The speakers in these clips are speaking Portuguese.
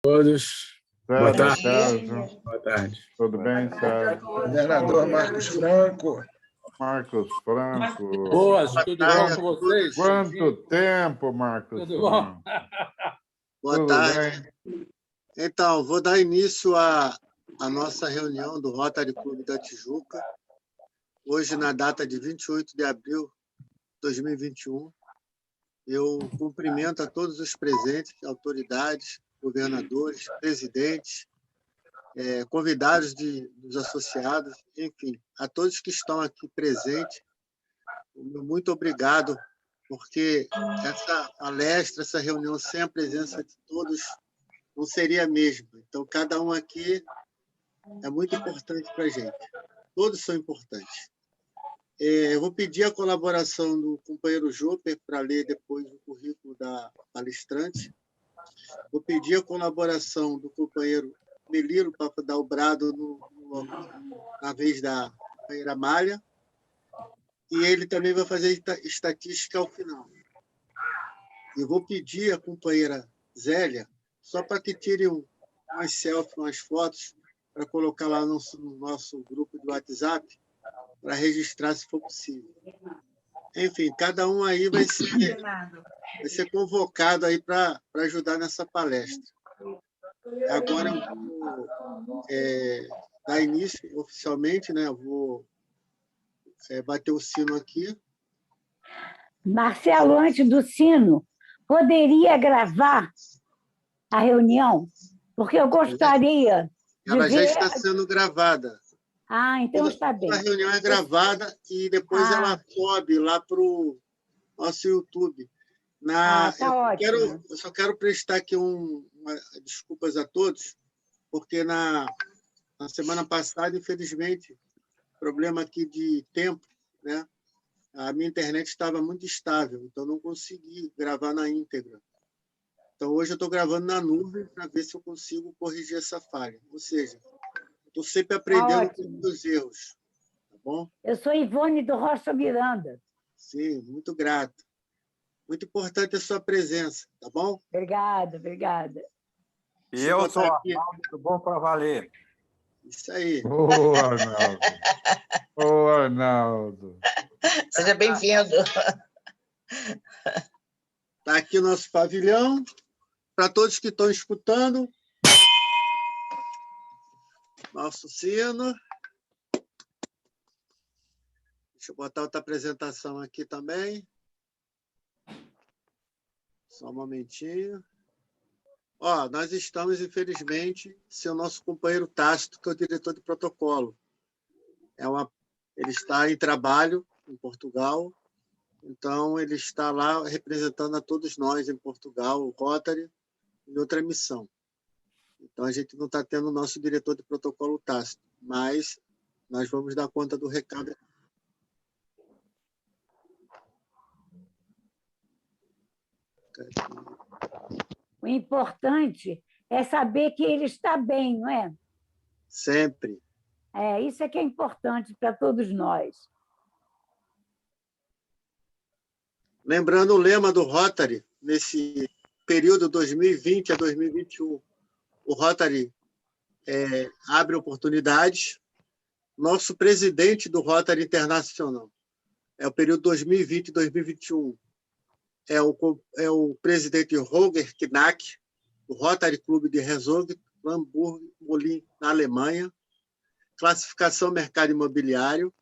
Todos. Boa tarde. Sérgio. Boa tarde. Tudo bem, Sérgio? Governador Marcos Franco. Marcos Franco. Boas, tudo bom com vocês? Quanto tempo, Marcos Tudo bom? Boa tarde. Então, vou dar início à nossa reunião do Rotary Clube da Tijuca, hoje, na data de 28 de abril de 2021. Eu cumprimento a todos os presentes, autoridades, governadores, presidentes, convidados dos associados, enfim, a todos que estão aqui presentes. Muito obrigado, porque essa palestra, essa reunião sem a presença de todos não seria a mesma. Então, cada um aqui é muito importante para a gente. Todos são importantes. Eu vou pedir a colaboração do companheiro Júper para ler depois o currículo da palestrante. Vou pedir a colaboração do companheiro Melilo para dar o brado na vez da companheira Malha. E ele também vai fazer estatística ao final. E vou pedir à companheira Zélia, só para que tire umas selfies, umas fotos, para colocar lá no nosso grupo de WhatsApp, para registrar, se for possível. Enfim, cada um aí vai ser convocado aí para ajudar nessa palestra. Agora eu vou dar início oficialmente, né? Eu vou bater o sino aqui. Marcelo, antes do sino, poderia gravar a reunião? Porque eu gostaria de Ela já ver... está sendo gravada. Ah, então está bem. A reunião é gravada e depois ela sobe lá para o nosso YouTube. Tá ótimo. Eu só quero prestar aqui desculpas a todos, porque na semana passada, infelizmente, problema aqui de tempo, né? A minha internet estava muito estável, então não consegui gravar na íntegra. Então, hoje eu estou gravando na nuvem para ver se eu consigo corrigir essa falha. Ou seja, estou sempre aprendendo com os erros. Tá bom? Eu sou Ivone do Rocha Miranda. Sim, muito grato. Muito importante a sua presença, tá bom? Obrigada. E eu sou Arnaldo do Bom para Valer. Isso aí. Ô, Arnaldo. Ô, Arnaldo. Seja bem-vindo. Está aqui o nosso pavilhão. Para todos que estão escutando, nosso sino. Deixa eu botar outra apresentação aqui também. Só um momentinho. Nós estamos, infelizmente, sem o nosso companheiro Tácito, que é o diretor de protocolo. Ele está em trabalho em Portugal, então ele está lá representando a todos nós em Portugal, o Rotary, em outra missão. Então, a gente não está tendo o nosso diretor de protocolo Tácito, mas nós vamos dar conta do recado. O importante é saber que ele está bem, não é? Sempre. Isso é que é importante para todos nós. Lembrando o lema do Rotary, nesse período 2020 a 2021, o Rotary abre oportunidades. Nosso presidente do Rotary Internacional é o período 2020 e 2021. É o presidente Roger Knack, do Rotary Clube de Herzog, Lamburg-Molin, na Alemanha. Classificação mercado imobiliário.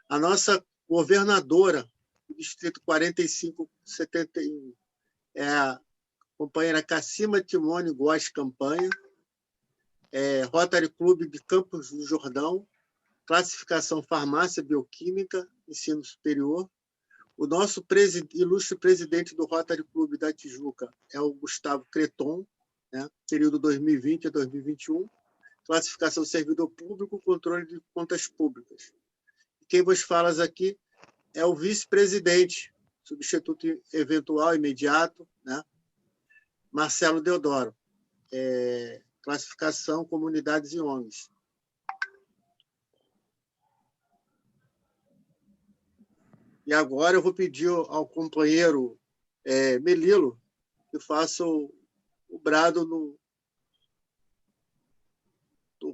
A nossa governadora do Distrito 4571 é a companheira Cassima Timone Góes Campanha. Rotary Clube de Campos do Jordão. Classificação farmácia bioquímica, ensino superior. O nosso ilustre presidente do Rotary Clube da Tijuca é o Gustavo Creton, né? Período 2020 a 2021. Classificação servidor público, controle de contas públicas. Quem vos fala aqui é o vice-presidente, substituto eventual imediato, né? Marcelo Deodoro. Classificação comunidades e ONGs. E agora eu vou pedir ao companheiro Melilo que faça o brado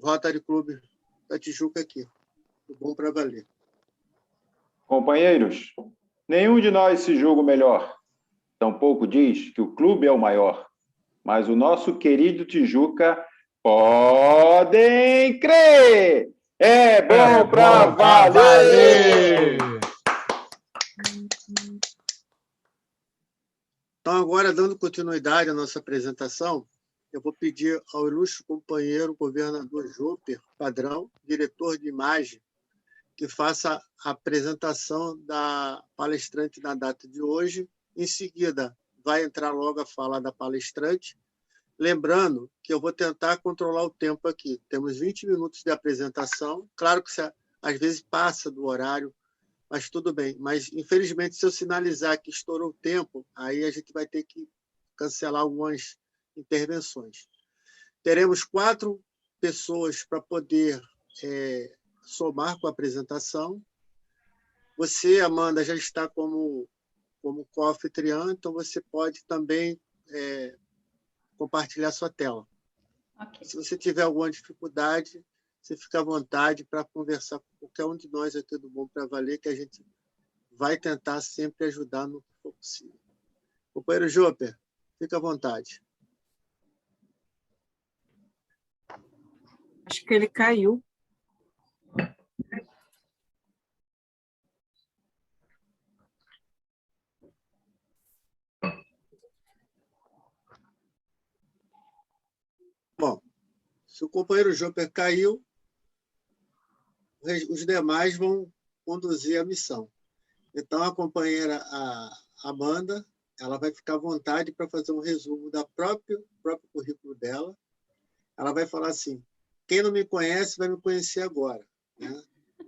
Rotary Clube da Tijuca aqui. Do Bom para Valer. Companheiros, nenhum de nós se julga o melhor. Tampouco diz que o clube é o maior. Mas o nosso querido Tijuca, podem crer! É bom pra valer! Então, agora, dando continuidade à nossa apresentação, eu vou pedir ao ilustre companheiro governador Júper Padrão, diretor de imagem, que faça a apresentação da palestrante na data de hoje. Em seguida, vai entrar logo a fala da palestrante. Lembrando que eu vou tentar controlar o tempo aqui. Temos 20 minutos de apresentação. Claro que às vezes passa do horário, mas tudo bem. Mas, infelizmente, se eu sinalizar que estourou o tempo, aí a gente vai ter que cancelar algumas intervenções. Teremos 4 pessoas para poder somar com a apresentação. Você, Amanda, já está como co-anfitriã, então você pode também compartilhar sua tela. Okay. Se você tiver alguma dificuldade, você fica à vontade para conversar com qualquer um de nós aqui do Bom para Valer, que a gente vai tentar sempre ajudar no que for possível. Companheiro Júper, fica à vontade. Acho que ele caiu. Bom, se o companheiro Júper caiu, os demais vão conduzir a missão. Então, a companheira Amanda, ela vai ficar à vontade para fazer um resumo do próprio currículo dela. Ela vai falar assim: quem não me conhece vai me conhecer agora. Né?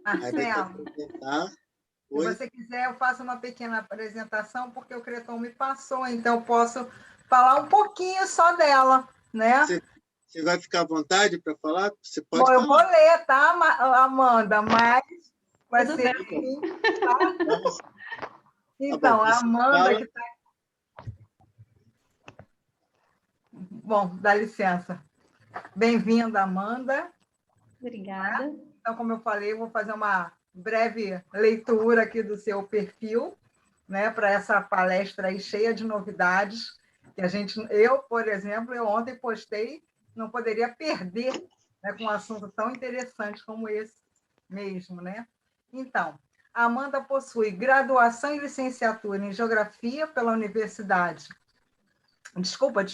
Aí vai apresentar. Se você quiser, eu faço uma pequena apresentação, porque o Creton me passou, então eu posso falar um pouquinho só dela. Né? Você vai ficar à vontade para falar? Você pode Bom, falar. eu vou ler, tá, Amanda? Mas vai ser assim, tá? Então, a Amanda que está... Bom, dá licença. Bem-vinda, Amanda. Obrigada. Então, como eu falei, eu vou fazer uma breve leitura aqui do seu perfil, né, para essa palestra aí cheia de novidades, que eu, por exemplo, ontem postei, não poderia perder, né, com um assunto tão interessante como esse mesmo, né? Então, a Amanda possui graduação e licenciatura em Geografia pela Universidade. Desculpa.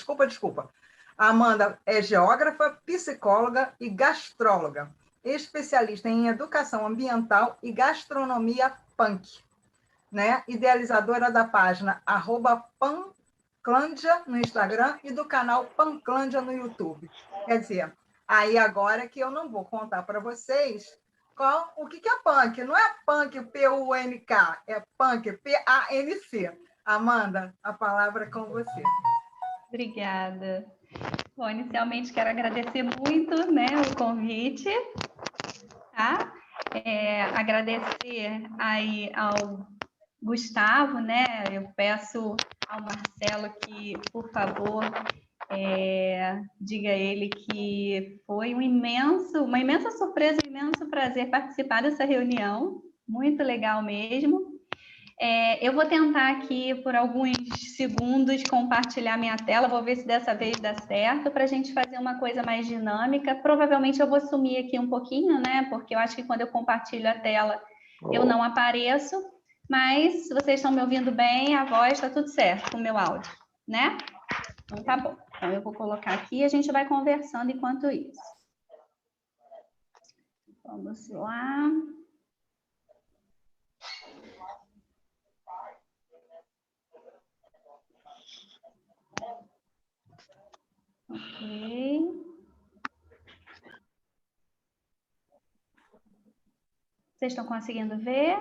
A Amanda é geógrafa, psicóloga e gastróloga, especialista em educação ambiental e gastronomia punk, né? Idealizadora da página @Panclândia no Instagram e do canal Panclândia no YouTube. Quer dizer, aí agora que eu não vou contar para vocês o que é punk. Não é punk P-U-N-K, é punk P-A-N-C. Amanda, a palavra é com você. Obrigada. Bom, inicialmente quero agradecer muito, né, o convite, tá? Agradecer aí ao Gustavo, né? Eu peço ao Marcelo que, por favor, diga a ele que foi uma imensa surpresa, um imenso prazer participar dessa reunião, muito legal mesmo. Eu vou tentar aqui, por alguns segundos, compartilhar minha tela, vou ver se dessa vez dá certo, para a gente fazer uma coisa mais dinâmica. Provavelmente eu vou sumir aqui um pouquinho, né? Porque eu acho que quando eu compartilho a tela, eu não apareço, mas se vocês estão me ouvindo bem, a voz está tudo certo com o meu áudio, né? Então tá bom. Então eu vou colocar aqui e a gente vai conversando enquanto isso. Vamos lá. Ok. Vocês estão conseguindo ver?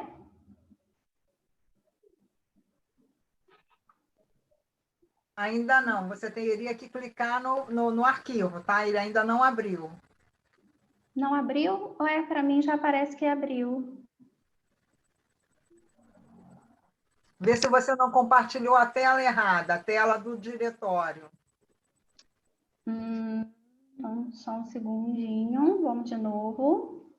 Ainda não. Você teria que clicar no arquivo, tá? Ele ainda não abriu. Não abriu? Ou para mim já parece que abriu? Vê se você não compartilhou a tela errada, a tela do diretório. Não Só um segundinho, vamos de novo.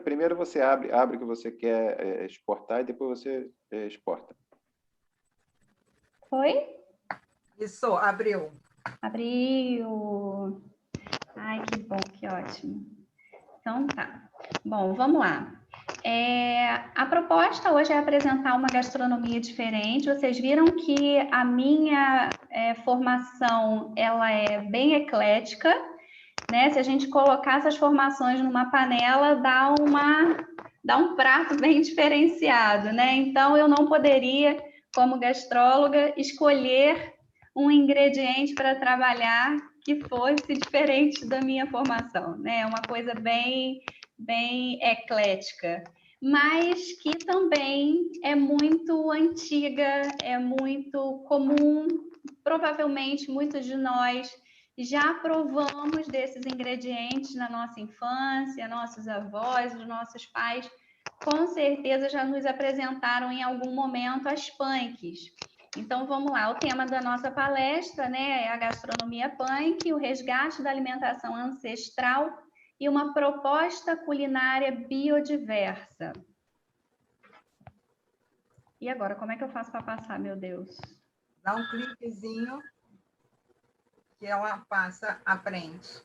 Primeiro você abre o que você quer exportar e depois você exporta. Foi? Isso, abriu. Abriu. Ai, que bom, que ótimo. Então tá. Bom, vamos lá. A proposta hoje é apresentar uma gastronomia diferente. Vocês viram que a minha formação ela é bem eclética, né? Se a gente colocar essas formações numa panela, dá um prato bem diferenciado, né? Então, eu não poderia, como gastróloga, escolher um ingrediente para trabalhar que fosse diferente da minha formação, né? Uma coisa bem eclética, mas que também é muito antiga, é muito comum. Provavelmente, muitos de nós já provamos desses ingredientes na nossa infância, nossos avós, os nossos pais, com certeza já nos apresentaram em algum momento as punks. Então, vamos lá, o tema da nossa palestra, né, é a gastronomia punk, o resgate da alimentação ancestral e uma proposta culinária biodiversa. E agora, como é que eu faço para passar, meu Deus? Dá um cliquezinho que ela passa à frente.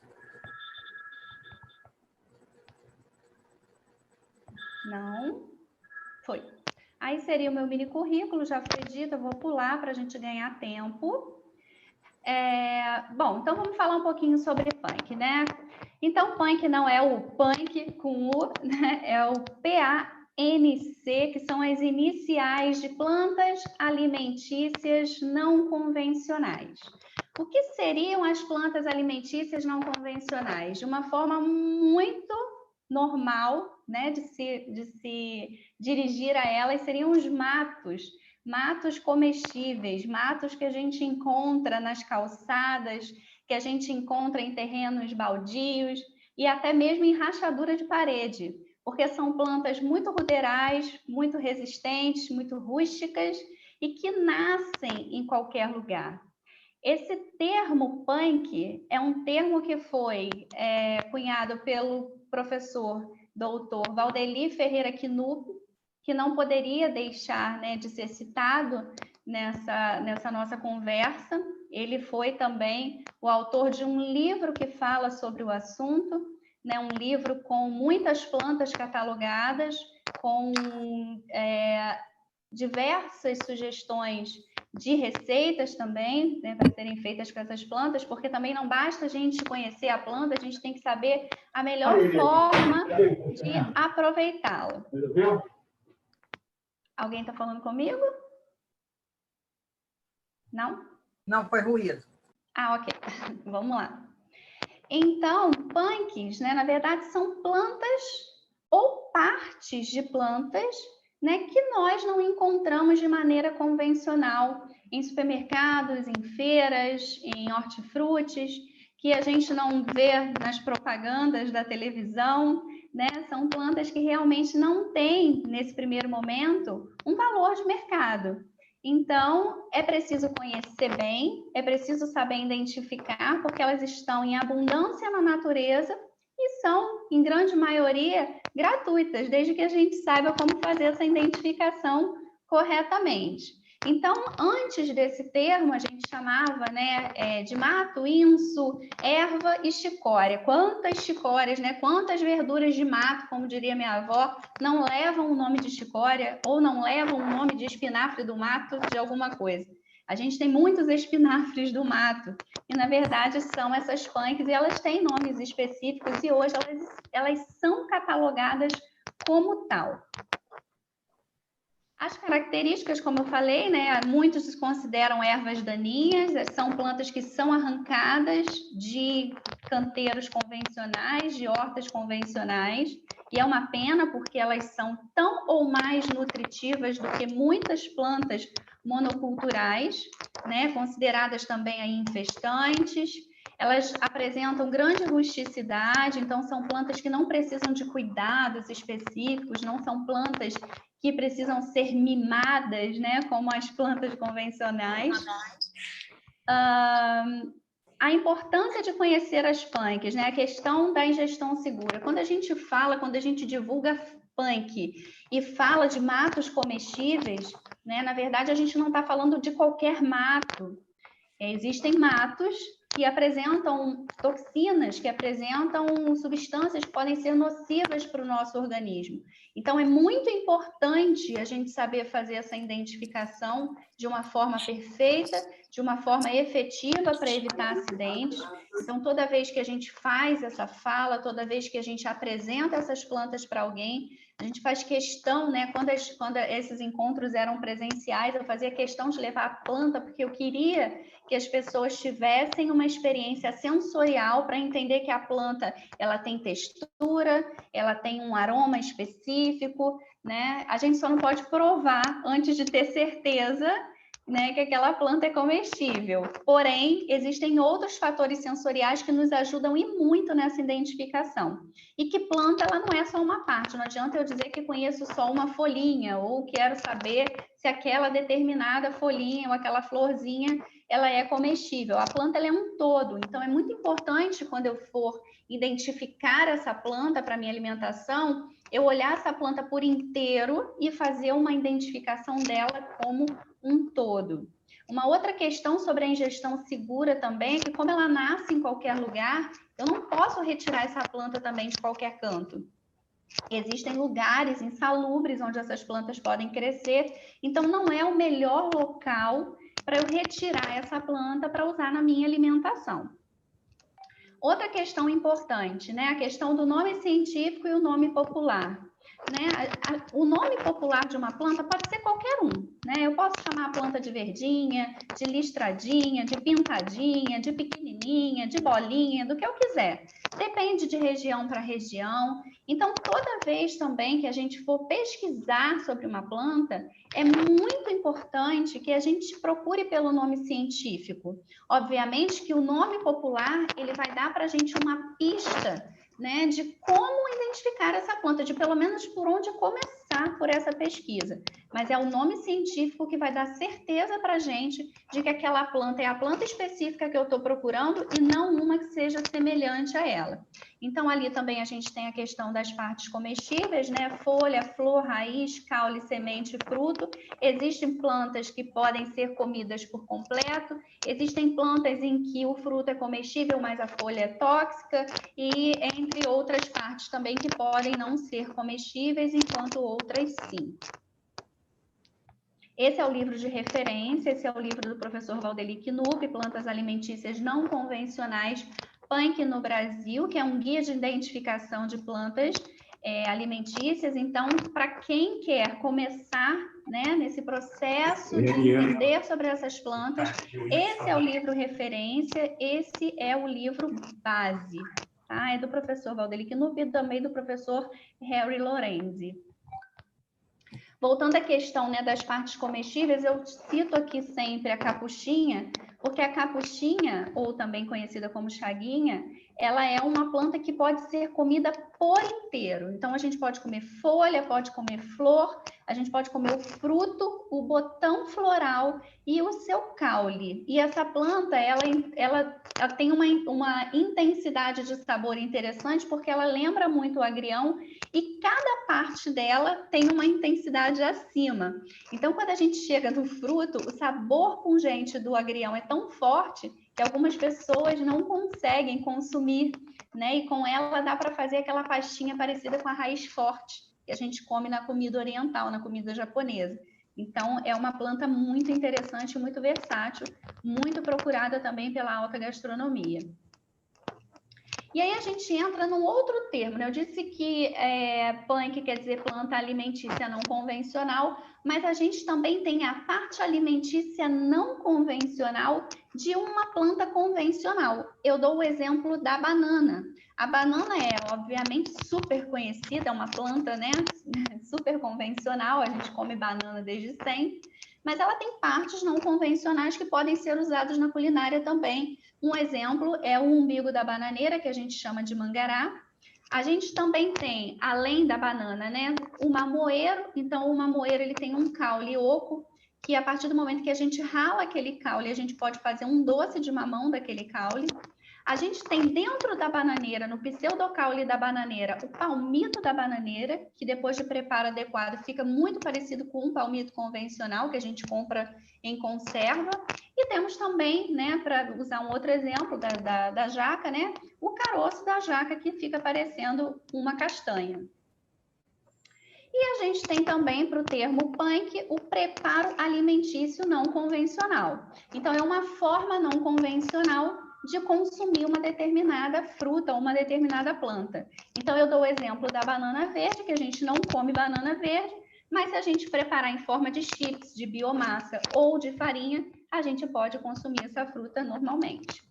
Não. Foi. Aí seria o meu mini currículo, já foi dito, eu vou pular para a gente ganhar tempo. Bom, então vamos falar um pouquinho sobre punk, né? Então, punk não é o punk com U, né? É o PANC, que são as iniciais de plantas alimentícias não convencionais. O que seriam as plantas alimentícias não convencionais? De uma forma muito normal, né, de se dirigir a elas, seriam os matos comestíveis, matos que a gente encontra nas calçadas, que a gente encontra em terrenos baldios e até mesmo em rachadura de parede, porque são plantas muito ruderais, muito resistentes, muito rústicas e que nascem em qualquer lugar. Esse termo punk é um termo que foi cunhado pelo professor doutor Valdeli Ferreira Knupp, que não poderia deixar, né, de ser citado nessa nossa conversa. Ele foi também o autor de um livro que fala sobre o assunto, né, um livro com muitas plantas catalogadas, com diversas sugestões de receitas também, né, para serem feitas com essas plantas, porque também não basta a gente conhecer a planta, a gente tem que saber a melhor forma de aproveitá-la. Alguém está falando comigo? Não? Não, foi ruído. Ah, ok. Vamos lá. Então, punks, né, na verdade, são plantas ou partes de plantas, né, que nós não encontramos de maneira convencional em supermercados, em feiras, em hortifrutis, que a gente não vê nas propagandas da televisão, né? São plantas que realmente não têm, nesse primeiro momento, um valor de mercado. Então, é preciso conhecer bem, é preciso saber identificar, porque elas estão em abundância na natureza e são, em grande maioria, gratuitas, desde que a gente saiba como fazer essa identificação corretamente. Então, antes desse termo, a gente chamava, né, de mato, inso, erva e chicória. Quantas chicórias, né, quantas verduras de mato, como diria minha avó, não levam o nome de chicória ou não levam o nome de espinafre do mato de alguma coisa. A gente tem muitos espinafres do mato, e na verdade são essas punks, e elas têm nomes específicos, e hoje elas são catalogadas como tal. As características, como eu falei, né, muitos consideram ervas daninhas, são plantas que são arrancadas de canteiros convencionais, de hortas convencionais, e é uma pena porque elas são tão ou mais nutritivas do que muitas plantas monoculturais, né, consideradas também aí infestantes. Elas apresentam grande rusticidade, então são plantas que não precisam de cuidados específicos, não são plantas que precisam ser mimadas, né, como as plantas convencionais. A importância de conhecer as punks, né, a questão da ingestão segura. Quando a gente divulga punk e fala de matos comestíveis, né, na verdade a gente não está falando de qualquer mato. Existem matos que apresentam toxinas, que apresentam substâncias que podem ser nocivas para o nosso organismo. Então, é muito importante a gente saber fazer essa identificação de uma forma perfeita, de uma forma efetiva para evitar acidentes. Então, toda vez que a gente faz essa fala, toda vez que a gente apresenta essas plantas para alguém, a gente faz questão, né? Quando esses encontros eram presenciais, eu fazia questão de levar a planta, porque eu queria que as pessoas tivessem uma experiência sensorial para entender que a planta ela tem textura, ela tem um aroma específico, né? A gente só não pode provar antes de ter certeza, né, que aquela planta é comestível. Porém, existem outros fatores sensoriais que nos ajudam e muito nessa identificação. E que planta, ela não é só uma parte. Não adianta eu dizer que conheço só uma folhinha ou quero saber se aquela determinada folhinha ou aquela florzinha ela é comestível. A planta ela é um todo. Então, é muito importante, quando eu for identificar essa planta para minha alimentação, eu olhar essa planta por inteiro e fazer uma identificação dela como um todo. Uma outra questão sobre a ingestão segura também é que, como ela nasce em qualquer lugar, eu não posso retirar essa planta também de qualquer canto. Existem lugares insalubres onde essas plantas podem crescer, então não é o melhor local para eu retirar essa planta para usar na minha alimentação. Outra questão importante, né? A questão do nome científico e o nome popular. Né? O nome popular de uma planta pode ser qualquer um, né? Eu posso chamar a planta de verdinha, de listradinha, de pintadinha, de pequenininha, de bolinha, do que eu quiser. Depende de região para região. Então, toda vez também que a gente for pesquisar sobre uma planta, é muito importante que a gente procure pelo nome científico. Obviamente que o nome popular, ele vai dar para a gente uma pista, né, de como identificar essa planta, de pelo menos por onde começar por essa pesquisa. Mas é o nome científico que vai dar certeza para a gente de que aquela planta é a planta específica que eu estou procurando e não uma que seja semelhante a ela. Então, ali também a gente tem a questão das partes comestíveis, né? Folha, flor, raiz, caule, semente e fruto. Existem plantas que podem ser comidas por completo, existem plantas em que o fruto é comestível, mas a folha é tóxica, e entre outras partes também que podem não ser comestíveis, enquanto outras sim. Esse é o livro de referência, esse é o livro do professor Valdeli Knupp, Plantas Alimentícias Não Convencionais, Punk no Brasil, que é um guia de identificação de plantas alimentícias. Então, para quem quer começar, né, nesse processo de entender sobre essas plantas, esse é o livro referência, esse é o livro base. Tá? É do professor Valdeli Knupp e também do professor Harry Lorenzi. Voltando à questão, né, das partes comestíveis, eu cito aqui sempre a capuchinha, porque a capuchinha, ou também conhecida como chaguinha, ela é uma planta que pode ser comida por inteiro. Então, a gente pode comer folha, pode comer flor, a gente pode comer o fruto, o botão floral e o seu caule. E essa planta, ela tem uma intensidade de sabor interessante, porque ela lembra muito o agrião e cada parte dela tem uma intensidade acima. Então, quando a gente chega no fruto, o sabor pungente do agrião é tão forte que algumas pessoas não conseguem consumir, né? E com ela dá para fazer aquela pastinha parecida com a raiz forte que a gente come na comida oriental, na comida japonesa. Então, é uma planta muito interessante, muito versátil, muito procurada também pela alta gastronomia. E aí a gente entra num outro termo, né? Eu disse que punk quer dizer planta alimentícia não convencional, mas a gente também tem a parte alimentícia não convencional de uma planta convencional. Eu dou o exemplo da banana. A banana é, obviamente, super conhecida, é uma planta, né, super convencional, a gente come banana desde sempre, mas ela tem partes não convencionais que podem ser usadas na culinária também. Um exemplo é o umbigo da bananeira, que a gente chama de mangará. A gente também tem, além da banana, né, o mamoeiro. Então, o mamoeiro ele tem um caule oco, que a partir do momento que a gente rala aquele caule, a gente pode fazer um doce de mamão daquele caule. A gente tem dentro da bananeira, no pseudocaule da bananeira, o palmito da bananeira, que depois de preparo adequado fica muito parecido com um palmito convencional que a gente compra em conserva. E temos também, né, para usar um outro exemplo da jaca, né, o caroço da jaca que fica parecendo uma castanha. E a gente tem também, para o termo punk, o preparo alimentício não convencional. Então, é uma forma não convencional de consumir uma determinada fruta ou uma determinada planta. Então, eu dou o exemplo da banana verde, que a gente não come banana verde, mas se a gente preparar em forma de chips, de biomassa ou de farinha, a gente pode consumir essa fruta normalmente.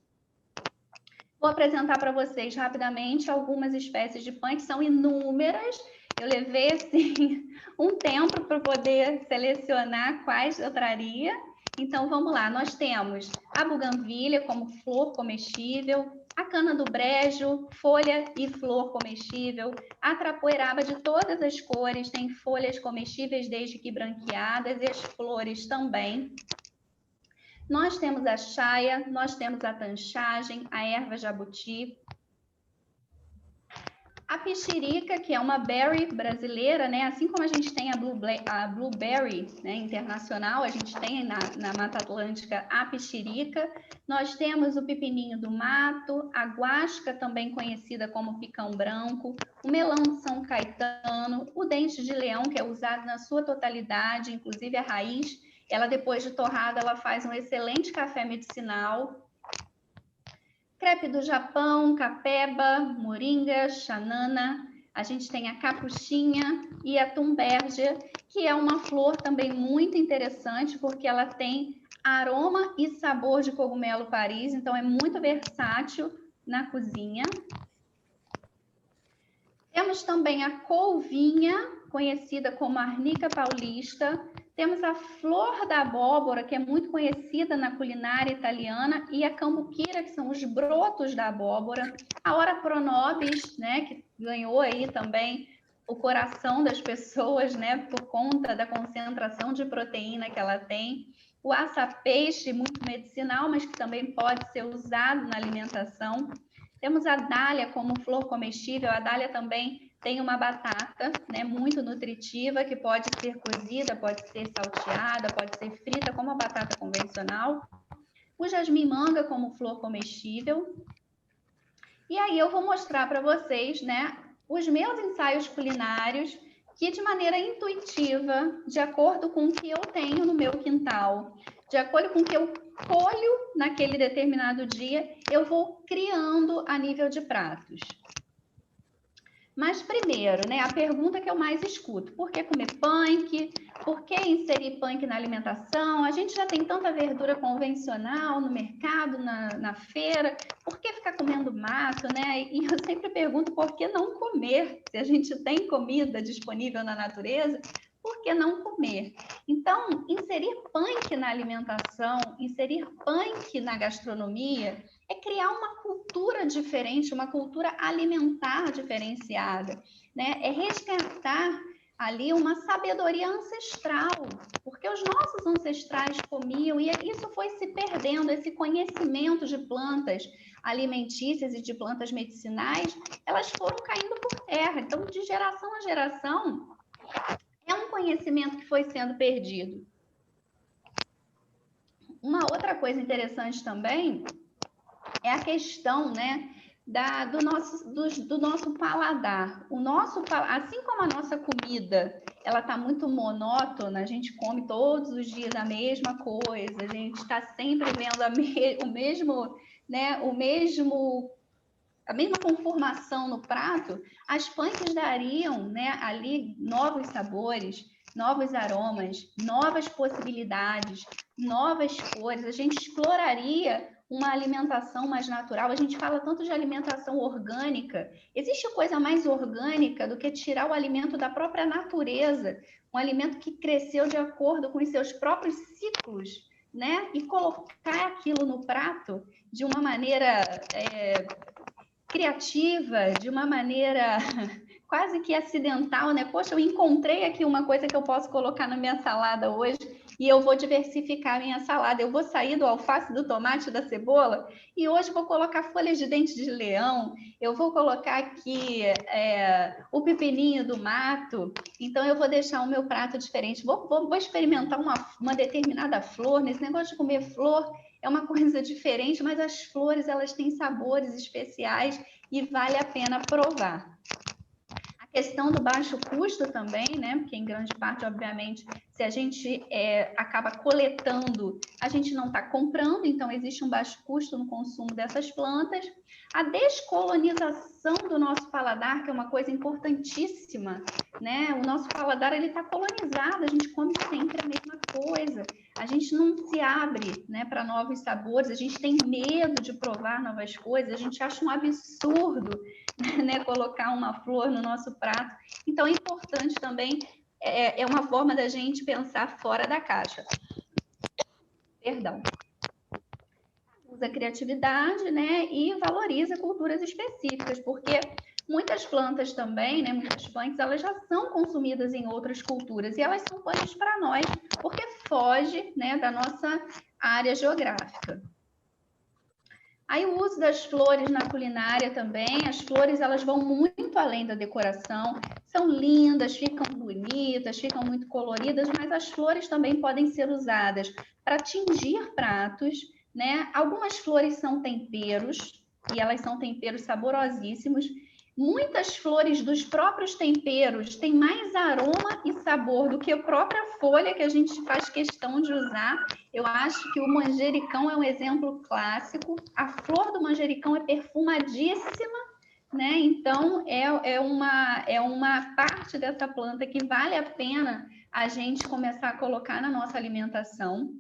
Vou apresentar para vocês rapidamente algumas espécies de punk, são inúmeras. Eu levei, assim, um tempo para poder selecionar quais eu traria. Então, vamos lá. Nós temos a buganvília como flor comestível, a cana do brejo, folha e flor comestível, a trapoeraba de todas as cores, tem folhas comestíveis desde que branqueadas e as flores também. Nós temos a chaia, nós temos a tanchagem, a erva jabuti, a pixirica, que é uma berry brasileira, né? Assim como a gente tem a blueberry, né, internacional, a gente tem na Mata Atlântica a pixirica. Nós temos o pepininho do mato, a guasca, também conhecida como picão branco, o melão de São Caetano, o dente de leão, que é usado na sua totalidade, inclusive a raiz. Ela, depois de torrada, ela faz um excelente café medicinal. Crepe do Japão, capeba, moringa, xanana. A gente tem a capuchinha e a tumbergia, que é uma flor também muito interessante, porque ela tem aroma e sabor de cogumelo Paris, então é muito versátil na cozinha. Temos também a couvinha, conhecida como arnica paulista. Temos a flor da abóbora, que é muito conhecida na culinária italiana, e a cambuquira, que são os brotos da abóbora. A ora pronobis, né, que ganhou aí também o coração das pessoas, né, por conta da concentração de proteína que ela tem. O aça-peixe, muito medicinal, mas que também pode ser usado na alimentação. Temos a dália como flor comestível. A dália também tem uma batata, né, muito nutritiva, que pode ser cozida, pode ser salteada, pode ser frita como a batata convencional. O jasmim-manga como flor comestível. E aí eu vou mostrar para vocês, né, os meus ensaios culinários, que de maneira intuitiva, de acordo com o que eu tenho no meu quintal, de acordo com o que eu colho naquele determinado dia, eu vou criando a nível de pratos. Mas primeiro, né, a pergunta que eu mais escuto: por que comer punk? Por que inserir punk na alimentação? A gente já tem tanta verdura convencional no mercado, na feira, por que ficar comendo mato, né? E eu sempre pergunto por que não comer? Se a gente tem comida disponível na natureza, por que não comer? Então, inserir punk na alimentação, inserir punk na gastronomia, é criar uma cultura diferente, uma cultura alimentar diferenciada, né? É resgatar ali uma sabedoria ancestral, porque os nossos ancestrais comiam e isso foi se perdendo, esse conhecimento de plantas alimentícias e de plantas medicinais, elas foram caindo por terra. Então, de geração a geração, é um conhecimento que foi sendo perdido. Uma outra coisa interessante também é a questão, né, do nosso paladar. Assim como a nossa comida, ela está muito monótona, a gente come todos os dias a mesma coisa, a gente está sempre vendo a mesma conformação no prato. As punks dariam, né, ali novos sabores, novos aromas, novas possibilidades, novas cores. A gente exploraria uma alimentação mais natural. A gente fala tanto de alimentação orgânica. Existe coisa mais orgânica do que tirar o alimento da própria natureza, um alimento que cresceu de acordo com os seus próprios ciclos, né? E colocar aquilo no prato de uma maneira criativa, de uma maneira quase que acidental, né? Poxa, eu encontrei aqui uma coisa que eu posso colocar na minha salada hoje e eu vou diversificar a minha salada. Eu vou sair do alface, do tomate, da cebola e hoje vou colocar folhas de dente de leão, eu vou colocar aqui o pepininho do mato, então eu vou deixar o meu prato diferente. Vou experimentar uma determinada flor. Nesse negócio de comer flor é uma coisa diferente, mas as flores, elas têm sabores especiais e vale a pena provar. A questão do baixo custo também, né? Porque em grande parte, obviamente, se a gente acaba coletando, a gente não está comprando, então existe um baixo custo no consumo dessas plantas. A descolonização do nosso paladar, que é uma coisa importantíssima, né? O nosso paladar, ele está colonizado, a gente come sempre a mesma coisa, a gente não se abre, né, para novos sabores, a gente tem medo de provar novas coisas, a gente acha um absurdo, né, colocar uma flor no nosso prato. Então, é importante também, é uma forma da gente pensar fora da caixa. Perdão. Usa a criatividade, né, e valoriza culturas específicas, porque muitas plantas também, né, muitas plantas, elas já são consumidas em outras culturas e elas são plantas para nós, porque foge, né, da nossa área geográfica. Aí o uso das flores na culinária também, as flores elas vão muito além da decoração, são lindas, ficam bonitas, ficam muito coloridas, mas as flores também podem ser usadas para tingir pratos, né? Algumas flores são temperos, e elas são temperos saborosíssimos. Muitas flores dos próprios temperos têm mais aroma e sabor do que a própria folha que a gente faz questão de usar. Eu acho que o manjericão é um exemplo clássico. A flor do manjericão é perfumadíssima, né? Então, é uma parte dessa planta que vale a pena a gente começar a colocar na nossa alimentação.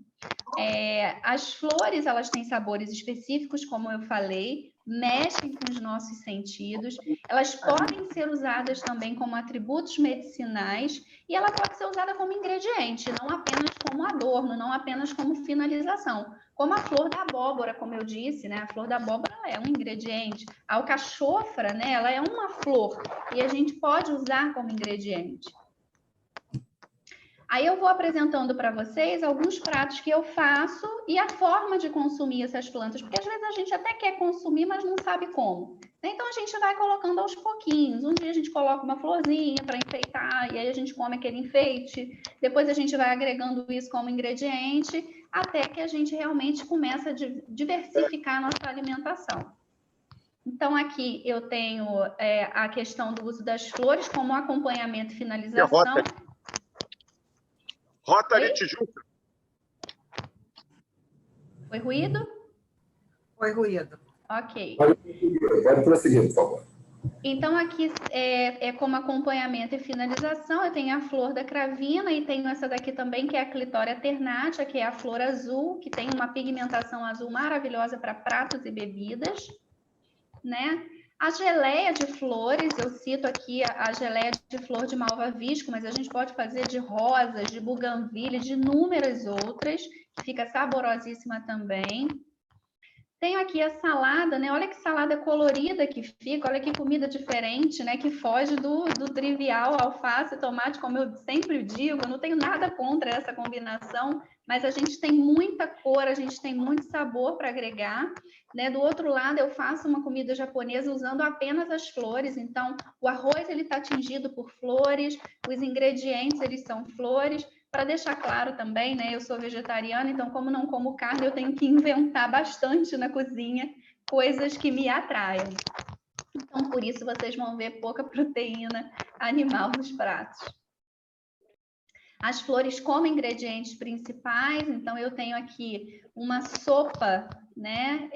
As flores, elas têm sabores específicos, como eu falei, mexem com os nossos sentidos, elas podem ser usadas também como atributos medicinais e ela pode ser usada como ingrediente, não apenas como adorno, não apenas como finalização. Como a flor da abóbora, como eu disse, né? A flor da abóbora é um ingrediente. A alcachofra, né? Ela é uma flor e a gente pode usar como ingrediente. Aí eu vou apresentando para vocês alguns pratos que eu faço e a forma de consumir essas plantas, porque às vezes a gente até quer consumir, mas não sabe como. Então a gente vai colocando aos pouquinhos. Um dia a gente coloca uma florzinha para enfeitar, e aí a gente come aquele enfeite. Depois a gente vai agregando isso como ingrediente, até que a gente realmente começa a diversificar a nossa alimentação. Então aqui eu tenho a questão do uso das flores como acompanhamento e finalização. Rota de Tijuca. Foi ruído? Foi ruído. Ok. Pode prosseguir, por favor. Então, aqui é como acompanhamento e finalização. Eu tenho a flor da cravina e tenho essa daqui também, que é a Clitória ternatia, que é a flor azul, que tem uma pigmentação azul maravilhosa para pratos e bebidas, né? A geleia de flores, eu cito aqui a geleia de flor de malvavisco, mas a gente pode fazer de rosas, de buganvília, de inúmeras outras, que fica saborosíssima também. Tenho aqui a salada, né? Olha que salada colorida que fica, olha que comida diferente, né? Que foge do trivial alface, tomate, como eu sempre digo, eu não tenho nada contra essa combinação, mas a gente tem muita cor, a gente tem muito sabor para agregar, né? Do outro lado, eu faço uma comida japonesa usando apenas as flores, então o arroz ele está tingido por flores, os ingredientes eles são flores. Para deixar claro também, né? Eu sou vegetariana, então como não como carne, eu tenho que inventar bastante na cozinha coisas que me atraiam. Então, por isso, vocês vão ver pouca proteína animal nos pratos. As flores como ingredientes principais, então eu tenho aqui uma sopa, né?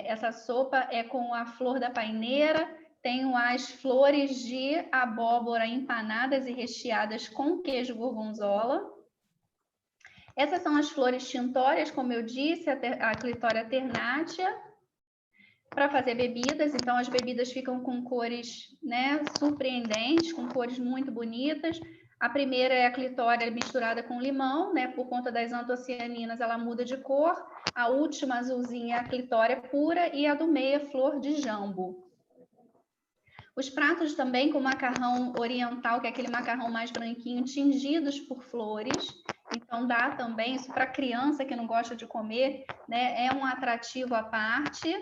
Essa sopa é com a flor da paineira, tenho as flores de abóbora empanadas e recheadas com queijo gorgonzola. Essas são as flores tintórias, como eu disse, a Clitória ternatia, para fazer bebidas. Então, as bebidas ficam com cores, né, surpreendentes, com cores muito bonitas. A primeira é a Clitória misturada com limão, né, por conta das antocianinas, ela muda de cor. A última azulzinha é a Clitória pura e a do meio é flor de jambo. Os pratos também com macarrão oriental, que é aquele macarrão mais branquinho, tingidos por flores. Então, dá também isso para criança que não gosta de comer, né? É um atrativo à parte.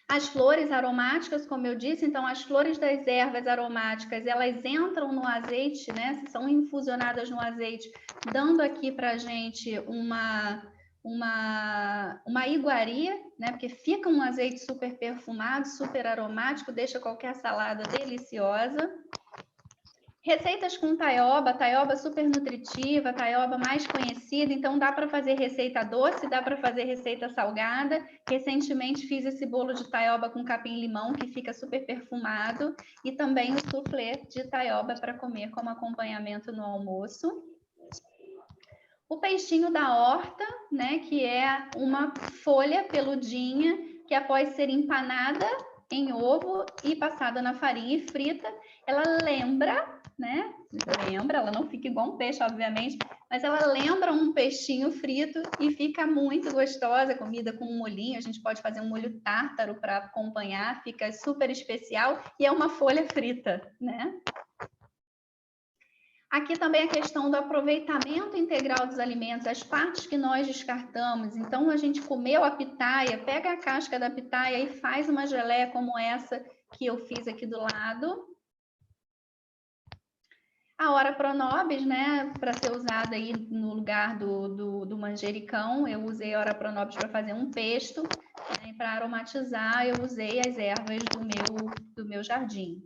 As flores aromáticas, como eu disse, então as flores das ervas aromáticas, elas entram no azeite, né? São infusionadas no azeite, dando aqui para a gente uma iguaria, né? Porque fica um azeite super perfumado, super aromático, deixa qualquer salada deliciosa. Receitas com taioba super nutritiva, taioba mais conhecida, então dá para fazer receita doce, dá para fazer receita salgada. Recentemente fiz esse bolo de taioba com capim-limão, que fica super perfumado, e também o soufflé de taioba para comer como acompanhamento no almoço. O peixinho da horta, né, que é uma folha peludinha que após ser empanada em ovo e passada na farinha e frita, ela lembra, né? Ela não fica igual um peixe, obviamente, mas ela lembra um peixinho frito e fica muito gostosa, comida com um molhinho. A gente pode fazer um molho tártaro para acompanhar, fica super especial e é uma folha frita, né? Aqui também a questão do aproveitamento integral dos alimentos, as partes que nós descartamos. Então, a gente comeu a pitaia, pega a casca da pitaia e faz uma geleia como essa que eu fiz aqui do lado. A Ora Pronobis, né, para ser usada aí no lugar do manjericão, eu usei a Ora Pronobis para fazer um pesto, né, e para aromatizar eu usei as ervas do meu jardim.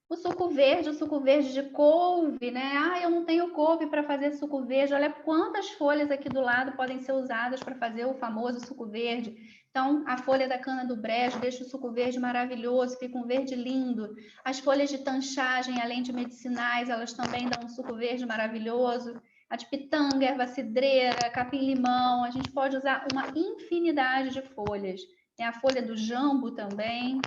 O suco verde de couve, né? Ah, eu não tenho couve para fazer suco verde. Olha quantas folhas aqui do lado podem ser usadas para fazer o famoso suco verde. Então, a folha da cana do brejo deixa o suco verde maravilhoso, fica um verde lindo. As folhas de tanchagem, além de medicinais, elas também dão um suco verde maravilhoso. A de pitanga, erva cidreira, capim-limão, a gente pode usar uma infinidade de folhas. Tem a folha do jambo também.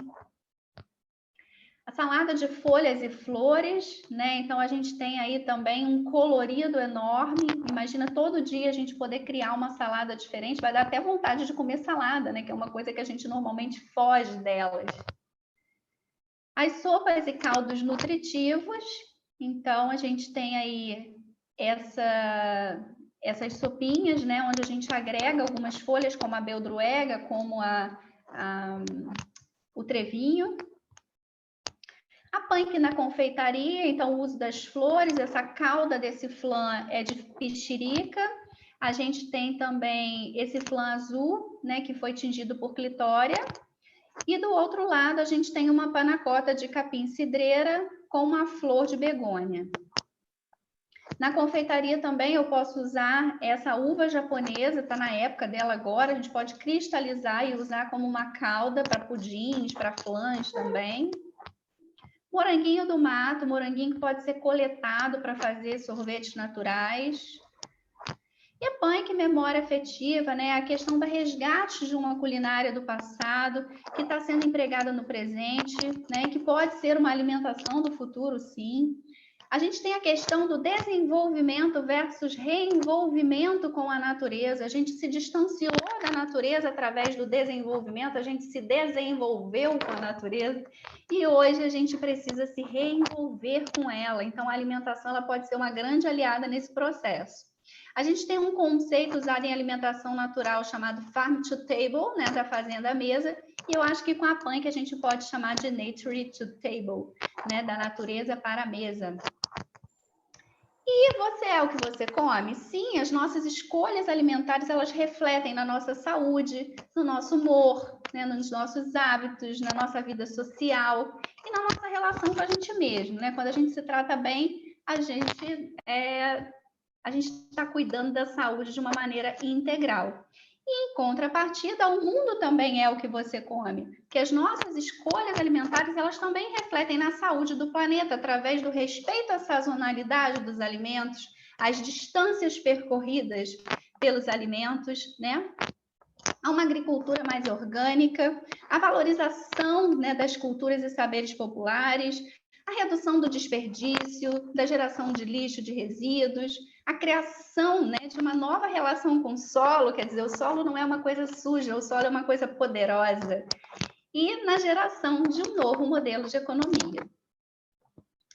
A salada de folhas e flores, né? Então, a gente tem aí também um colorido enorme. Imagina todo dia a gente poder criar uma salada diferente. Vai dar até vontade de comer salada, né? Que é uma coisa que a gente normalmente foge delas. As sopas e caldos nutritivos. Então, a gente tem aí essas sopinhas, né? Onde a gente agrega algumas folhas, como a beldroega, como o trevinho. A punk na confeitaria, então o uso das flores, essa calda desse flan é de pixirica. A gente tem também esse flan azul, né, que foi tingido por clitória. E do outro lado a gente tem uma panacota de capim cidreira com uma flor de begônia. Na confeitaria também eu posso usar essa uva japonesa, está na época dela agora, a gente pode cristalizar e usar como uma calda para pudins, para flãs também. Moranguinho do mato, moranguinho que pode ser coletado para fazer sorvetes naturais. E a punk memória afetiva, né? A questão do resgate de uma culinária do passado que está sendo empregada no presente, né? Que pode ser uma alimentação do futuro, sim. A gente tem a questão do desenvolvimento versus reenvolvimento com a natureza. A gente se distanciou da natureza através do desenvolvimento, a gente se desenvolveu com a natureza e hoje a gente precisa se reenvolver com ela. Então, a alimentação ela pode ser uma grande aliada nesse processo. A gente tem um conceito usado em alimentação natural chamado Farm to Table, né, da fazenda à mesa, e eu acho que com a punk a gente pode chamar de Nature to Table, né, da natureza para a mesa. E você é o que você come? Sim, as nossas escolhas alimentares, elas refletem na nossa saúde, no nosso humor, né, nos nossos hábitos, na nossa vida social e na nossa relação com a gente mesmo, né? Quando a gente se trata bem, a gente está cuidando da saúde de uma maneira integral. E, em contrapartida, o mundo também é o que você come, porque as nossas escolhas alimentares, elas também refletem na saúde do planeta, através do respeito à sazonalidade dos alimentos, às distâncias percorridas pelos alimentos, né? A uma agricultura mais orgânica, a valorização, né, das culturas e saberes populares, a redução do desperdício, da geração de lixo, de resíduos, a criação, né, de uma nova relação com o solo, quer dizer, o solo não é uma coisa suja, o solo é uma coisa poderosa. e na geração de um novo modelo de economia.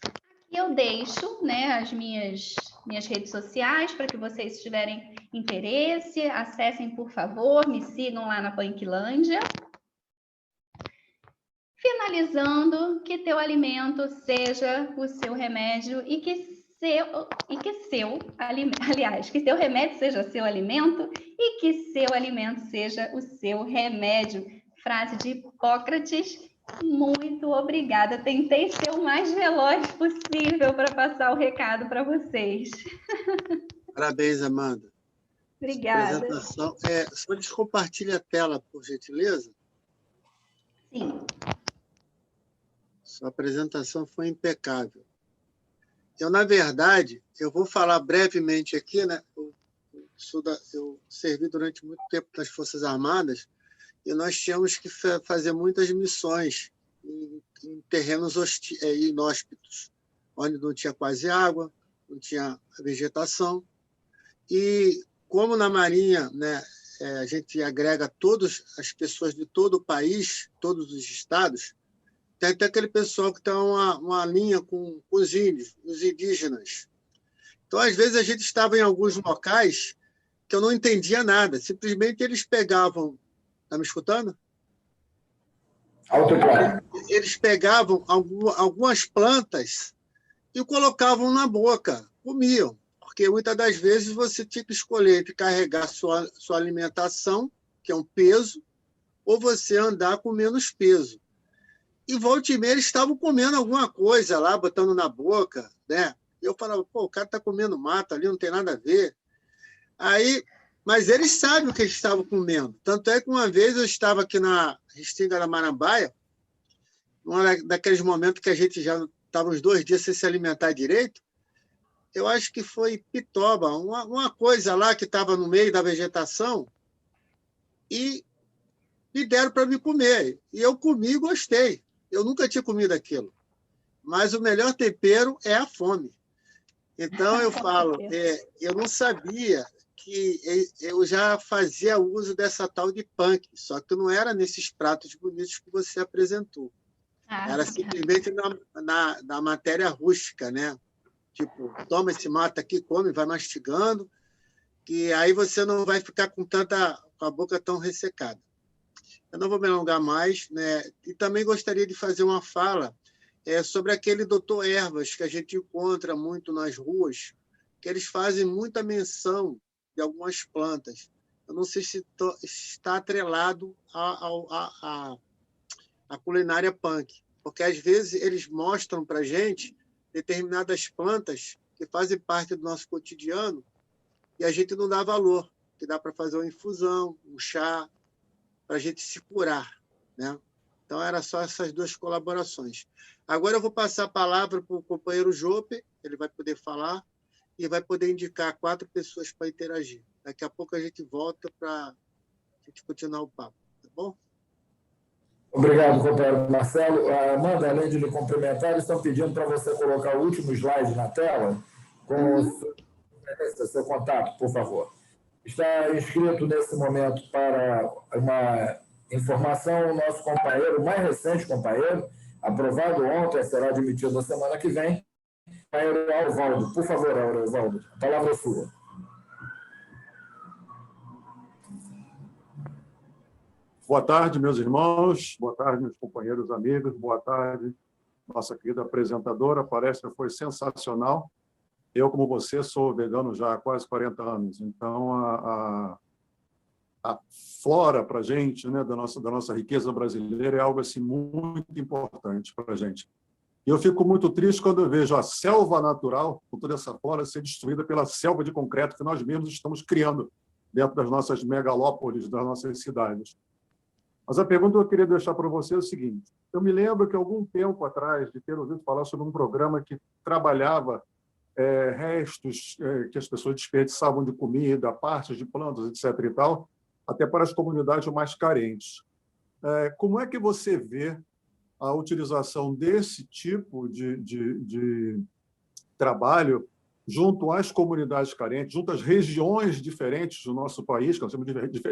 Aqui eu deixo, né, as minhas redes sociais para que vocês, se tiverem interesse, acessem, por favor, me sigam lá na Punklândia. Finalizando, que teu alimento seja o seu remédio e que teu remédio seja seu alimento e que seu alimento seja o seu remédio. Frase de Hipócrates. Muito obrigada. Tentei ser o mais veloz possível para passar o recado para vocês. Parabéns, Amanda. Obrigada. Apresentação. Só descompartilhe a tela, por gentileza. Sim. Sua apresentação foi impecável. Na verdade, eu vou falar brevemente aqui, né? Eu servi durante muito tempo nas Forças Armadas e nós tínhamos que fazer muitas missões em terrenos inóspitos, onde não tinha quase água, não tinha vegetação. E como na Marinha, né, a gente agrega todas as pessoas de todo o país, todos os estados, tem até aquele pessoal que está uma linha com os índios, os indígenas. Então, às vezes, a gente estava em alguns locais que eu não entendia nada. Simplesmente eles pegavam... Está me escutando? Alto e claro. Eles pegavam algumas plantas e colocavam na boca, comiam. Porque muitas das vezes você tinha que escolher entre carregar sua alimentação, que é um peso, ou você andar com menos peso. E volta e meia eles estavam comendo alguma coisa lá, botando na boca, né? E eu falava, pô, o cara está comendo mato ali, não tem nada a ver. Mas eles sabem o que eles estavam comendo. Tanto é que uma vez eu estava aqui na Restinga da Marambaia, daqueles momentos que a gente já estava uns 2 dias sem se alimentar direito, eu acho que foi pitoba, uma coisa lá que estava no meio da vegetação, e me deram para me comer. E eu comi e gostei. Eu nunca tinha comido aquilo. Mas o melhor tempero é a fome. Então, eu falo, eu não sabia que eu já fazia uso dessa tal de punk, só que não era nesses pratos bonitos que você apresentou. Era simplesmente na matéria rústica, né? Tipo, toma esse mato aqui, come, vai mastigando, que aí você não vai ficar com a boca tão ressecada. Eu não vou me alongar mais, né? E também gostaria de fazer uma fala sobre aquele doutor Ervas, que a gente encontra muito nas ruas, que eles fazem muita menção de algumas plantas. Eu não sei se está atrelado à culinária punk, porque às vezes eles mostram para a gente determinadas plantas que fazem parte do nosso cotidiano e a gente não dá valor, que dá para fazer uma infusão, um chá, para a gente se curar, né? Então, era só essas 2 colaborações. Agora eu vou passar a palavra para o companheiro Jope, ele vai poder falar e vai poder indicar 4 pessoas para interagir. Daqui a pouco a gente volta para a gente continuar o papo, tá bom? Obrigado, companheiro Marcelo. Amanda, além de lhe cumprimentar, eles estão pedindo para você colocar o último slide na tela com o seu contato, por favor. Está inscrito nesse momento para uma informação o nosso companheiro, o mais recente companheiro, aprovado ontem, será admitido na semana que vem, companheiro Alvaldo. Por favor, Alvaldo, a palavra é sua. Boa tarde, meus irmãos, boa tarde, meus companheiros, amigos, boa tarde, nossa querida apresentadora, a palestra foi sensacional. Eu, como você, sou vegano já há quase 40 anos, então a flora para a gente, né, da nossa riqueza brasileira é algo assim, muito importante para a gente. E eu fico muito triste quando eu vejo a selva natural, com toda essa flora, ser destruída pela selva de concreto que nós mesmos estamos criando dentro das nossas megalópolis, das nossas cidades. Mas a pergunta que eu queria deixar para você é o seguinte: eu me lembro que algum tempo atrás de ter ouvido falar sobre um programa que trabalhava restos que as pessoas desperdiçavam de comida, partes de plantas, etc. e tal, até para as comunidades mais carentes. Como é que você vê a utilização desse tipo de trabalho junto às comunidades carentes, junto às regiões diferentes do nosso país, que nós temos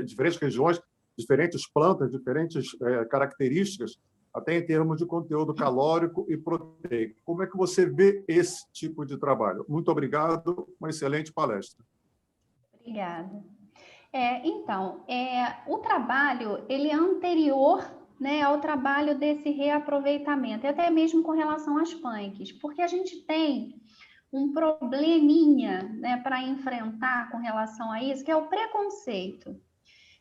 diferentes regiões diferentes plantas, diferentes características, até em termos de conteúdo calórico e proteico. Como é que você vê esse tipo de trabalho? Muito obrigado, uma excelente palestra. Obrigada. Então, o trabalho ele é anterior, né, ao trabalho desse reaproveitamento, e até mesmo com relação às punks, porque a gente tem um probleminha, né, para enfrentar com relação a isso, que é o preconceito.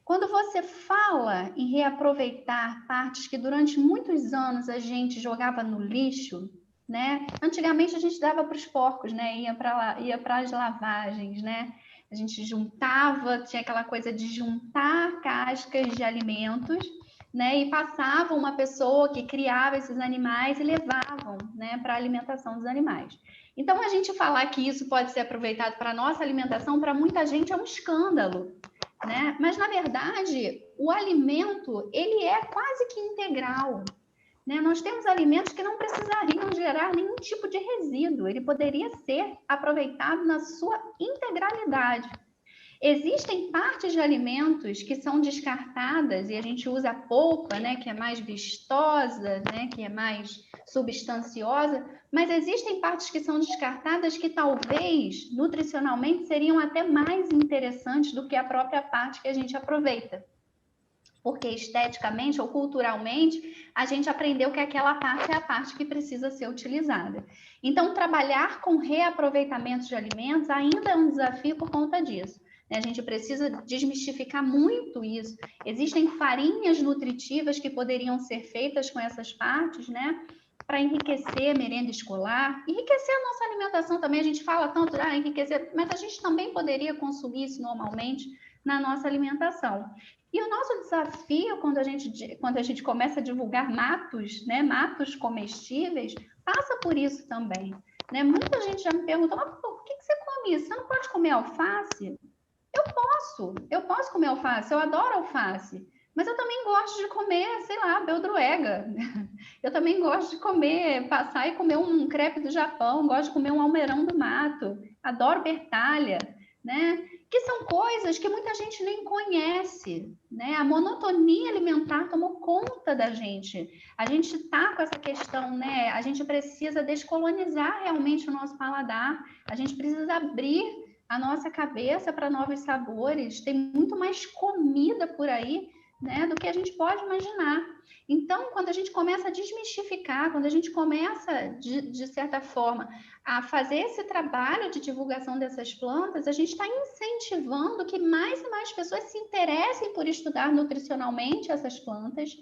Quando você fala em reaproveitar partes que durante muitos anos a gente jogava no lixo, né? Antigamente a gente dava para os porcos, né? Ia para as lavagens, né? A gente juntava, tinha aquela coisa de juntar cascas de alimentos, né? E passava uma pessoa que criava esses animais e levavam, né, para a alimentação dos animais. Então, a gente falar que isso pode ser aproveitado para a nossa alimentação, para muita gente é um escândalo, né? Mas, na verdade, o alimento, ele é quase que integral, né? Nós temos alimentos que não precisariam gerar nenhum tipo de resíduo, ele poderia ser aproveitado na sua integralidade. Existem partes de alimentos que são descartadas e a gente usa a polpa, né, que é mais vistosa, né, que é mais substanciosa, mas existem partes que são descartadas que talvez nutricionalmente seriam até mais interessantes do que a própria parte que a gente aproveita. Porque esteticamente ou culturalmente a gente aprendeu que aquela parte é a parte que precisa ser utilizada. Então, trabalhar com reaproveitamento de alimentos ainda é um desafio por conta disso. A gente precisa desmistificar muito isso. Existem farinhas nutritivas que poderiam ser feitas com essas partes, né? Para enriquecer a merenda escolar, enriquecer a nossa alimentação também. A gente fala tanto, enriquecer, mas a gente também poderia consumir isso normalmente na nossa alimentação. E o nosso desafio, quando a gente começa a divulgar matos, né, matos comestíveis, passa por isso também. Né? Muita gente já me perguntou, mas por que você come isso? Você não pode comer alface? Eu posso comer alface, eu adoro alface, mas eu também gosto de comer, sei lá, beldroega. Eu também gosto de comer, passar e comer um crepe do Japão, gosto de comer um almeirão do mato, adoro bertalha, né? Que são coisas que muita gente nem conhece, né? A monotonia alimentar tomou conta da gente. A gente está com essa questão, né? A gente precisa descolonizar realmente o nosso paladar, a gente precisa abrir a nossa cabeça para novos sabores, tem muito mais comida por aí, né, do que a gente pode imaginar. Então, quando a gente começa a desmistificar, quando a gente começa, de certa forma, a fazer esse trabalho de divulgação dessas plantas, a gente está incentivando que mais e mais pessoas se interessem por estudar nutricionalmente essas plantas,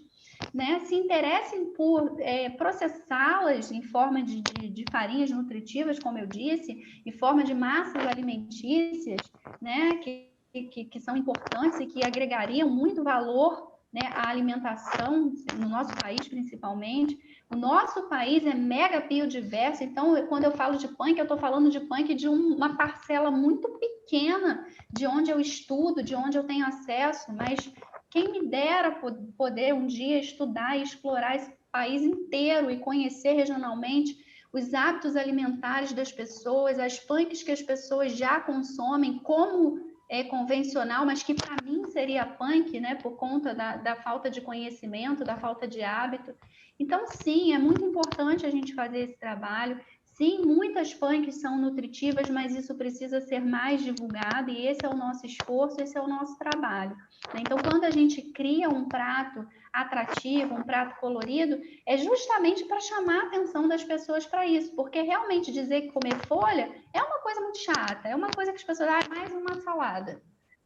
né, se interessem por processá-las em forma de farinhas nutritivas, como eu disse, em forma de massas alimentícias, né, que são importantes e que agregariam muito valor, né, à alimentação, no nosso país principalmente. O nosso país é mega biodiverso, então, quando eu falo de punk, eu estou falando de punk de uma parcela muito pequena de onde eu estudo, de onde eu tenho acesso, mas quem me dera poder um dia estudar e explorar esse país inteiro e conhecer regionalmente os hábitos alimentares das pessoas, as punks que as pessoas já consomem como convencional, mas que para mim seria punk, né, por conta da falta de conhecimento, da falta de hábito. Então, sim, é muito importante a gente fazer esse trabalho. Sim, muitas punks são nutritivas, mas isso precisa ser mais divulgado e esse é o nosso esforço, esse é o nosso trabalho. Então, quando a gente cria um prato atrativo, um prato colorido, é justamente para chamar a atenção das pessoas para isso, porque realmente dizer que comer folha é uma coisa muito chata, é uma coisa que as pessoas, mais uma salada,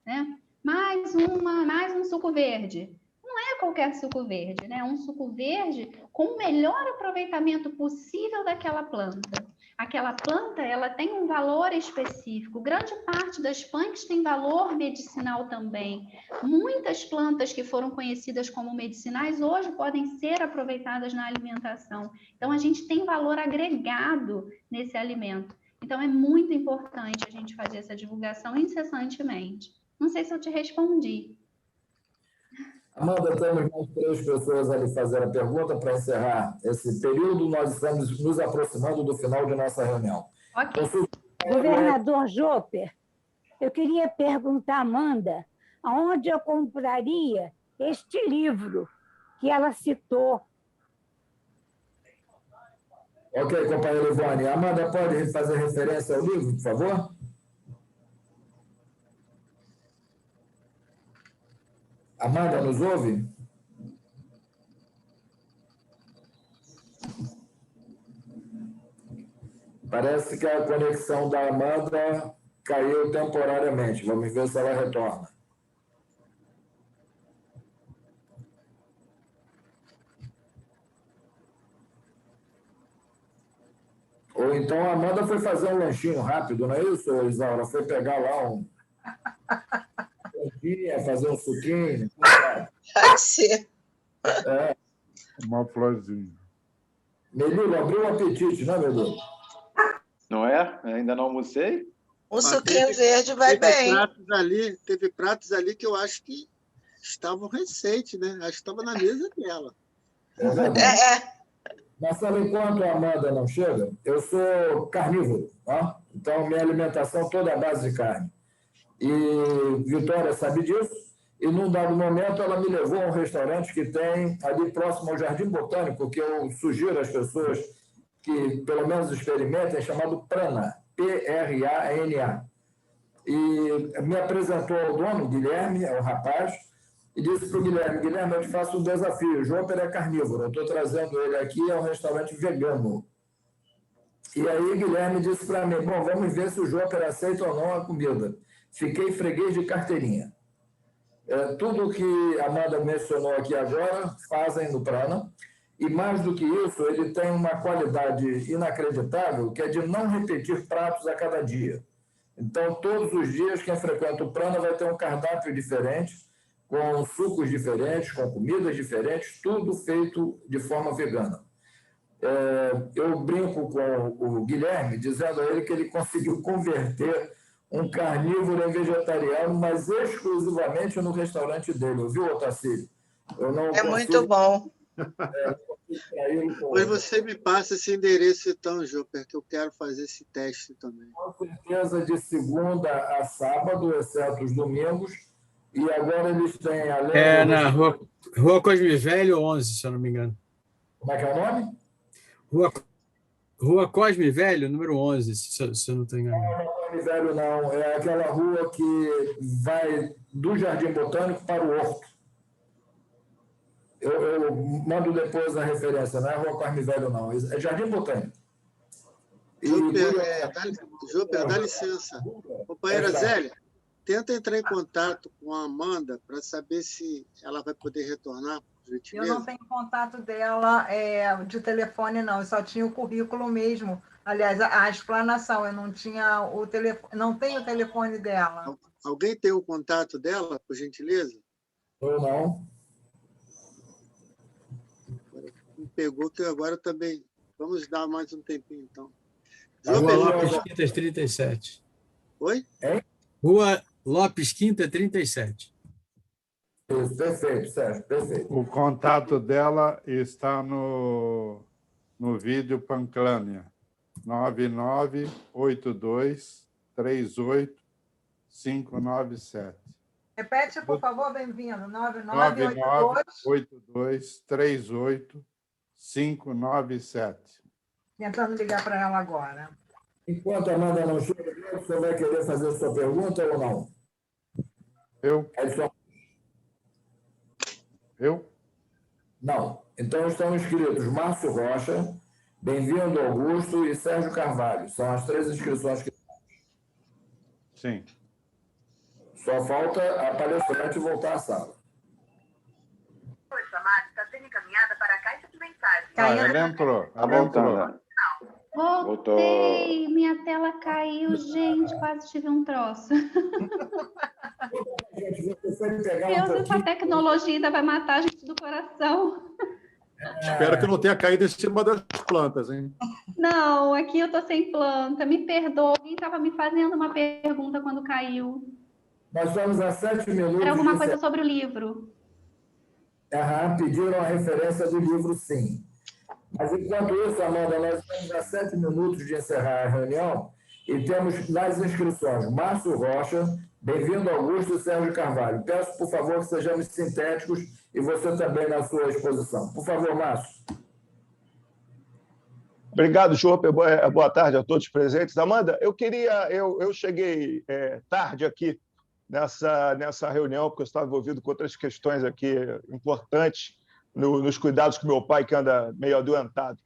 né? Mais um suco verde. Não é qualquer suco verde, né? É um suco verde com o melhor aproveitamento possível daquela planta. Aquela planta, ela tem um valor específico. Grande parte das punks tem valor medicinal também. Muitas plantas que foram conhecidas como medicinais hoje podem ser aproveitadas na alimentação. Então, a gente tem valor agregado nesse alimento. Então, é muito importante a gente fazer essa divulgação incessantemente. Não sei se eu te respondi. Amanda, temos mais 3 pessoas ali fazendo a pergunta para encerrar esse período. Nós estamos nos aproximando do final de nossa reunião. Ok. Governador Jopper, eu queria perguntar, Amanda, aonde eu compraria este livro que ela citou. Ok, companheira Ivone. Amanda, pode fazer referência ao livro, por favor? Amanda, nos ouve? Parece que a conexão da Amanda caiu temporariamente. Vamos ver se ela retorna. Ou então a Amanda foi fazer um lanchinho rápido, não é isso, Isaura? Foi pegar lá um lanchinho, fazer um suquinho. Pode ser. É. Uma florzinha. Melilo, abriu o apetite, não é, Melilo? Não é? Ainda não almocei? Um suquinho verde vai bem. Teve pratos ali que eu acho que estavam recentes, né? Acho que estava na mesa dela. Marcelo, enquanto a Amanda não chega, eu sou carnívoro, tá? Então minha alimentação toda é à base de carne. E Vitória sabe disso, e num dado momento ela me levou a um restaurante que tem ali próximo ao Jardim Botânico, que eu sugiro às pessoas que pelo menos experimentem, chamado Prana, P-R-A-N-A. E me apresentou ao dono, Guilherme, é o rapaz, e disse para o Guilherme, Guilherme, eu te faço um desafio, o Jopper é carnívoro, eu estou trazendo ele aqui, é um restaurante vegano. E aí Guilherme disse para mim, bom, vamos ver se o Jopper aceita ou não a comida. Fiquei freguês de carteirinha. Tudo que a Amanda mencionou aqui agora, fazem no Prana, e mais do que isso, ele tem uma qualidade inacreditável, que é de não repetir pratos a cada dia. Então, todos os dias, quem frequenta o Prana vai ter um cardápio diferente, com sucos diferentes, com comidas diferentes, tudo feito de forma vegana. Eu brinco com o Guilherme, dizendo a ele que ele conseguiu converter um carnívoro em vegetariano, mas exclusivamente no restaurante dele, viu, Otacílio? Muito bom. Pois você me passa esse endereço então, Jopper, que eu quero fazer esse teste também. Com certeza de segunda a sábado, exceto os domingos, e agora eles têm... além na Rua Cosme Velho 11, se eu não me engano. Como é que é o nome? Rua Cosme Velho, número 11, se eu não estou enganado. Não é Cosme Velho, não. É aquela rua que vai do Jardim Botânico para o Horto. Eu mando depois a referência, não é Rua Cosme Velho, não. É Jardim Botânico. Jopper, dá licença. Companheira Zélia, tenta entrar em contato com a Amanda para saber se ela vai poder retornar. Eu não tenho contato dela de telefone, não. Eu só tinha o currículo mesmo. Aliás, a explanação. Eu não tinha o telefone, não tenho o telefone dela. Alguém tem o contato dela, por gentileza? Eu não. Me pegou que agora também. Vamos dar mais um tempinho, então. Rua Lopes Quinta 37. Oi? Rua Lopes Quinta 37. Isso, perfeito, Sérgio, perfeito. O contato dela está no vídeo Panclânia, 9982385597. Repete, por favor, bem-vindo. 9982385597. Tentando ligar para ela agora. Enquanto a Amanda não chega, você vai querer fazer a sua pergunta ou não? Eu? Não. Então estão inscritos Márcio Rocha, Bem-vindo Augusto e Sérgio Carvalho. São as 3 inscrições que... Sim. Só falta a palestrante voltar à sala. Oi, Samara, está sendo encaminhada para a caixa de mensagens. Ela entrou. Voltei, minha tela caiu, gente, quase tive um troço. Deus, essa tecnologia ainda vai matar a gente do coração. Espero que não tenha caído em cima das plantas, hein? Não, aqui eu estou sem planta, me perdoa. Alguém estava me fazendo uma pergunta quando caiu. Nós estamos a 7 minutos... Era alguma coisa sobre o livro. Pediram a referência do livro, sim. Mas, enquanto isso, Amanda, nós estamos a 7 minutos de encerrar a reunião E temos nas inscrições Márcio Rocha, Bem-vindo Augusto e Sérgio Carvalho. Peço, por favor, que sejamos sintéticos e você também na sua exposição. Por favor, Márcio. Obrigado, Chopp. Boa tarde a todos presentes. Amanda, eu cheguei tarde aqui nessa reunião, porque eu estava envolvido com outras questões aqui importantes nos cuidados com meu pai, que anda meio adoentado.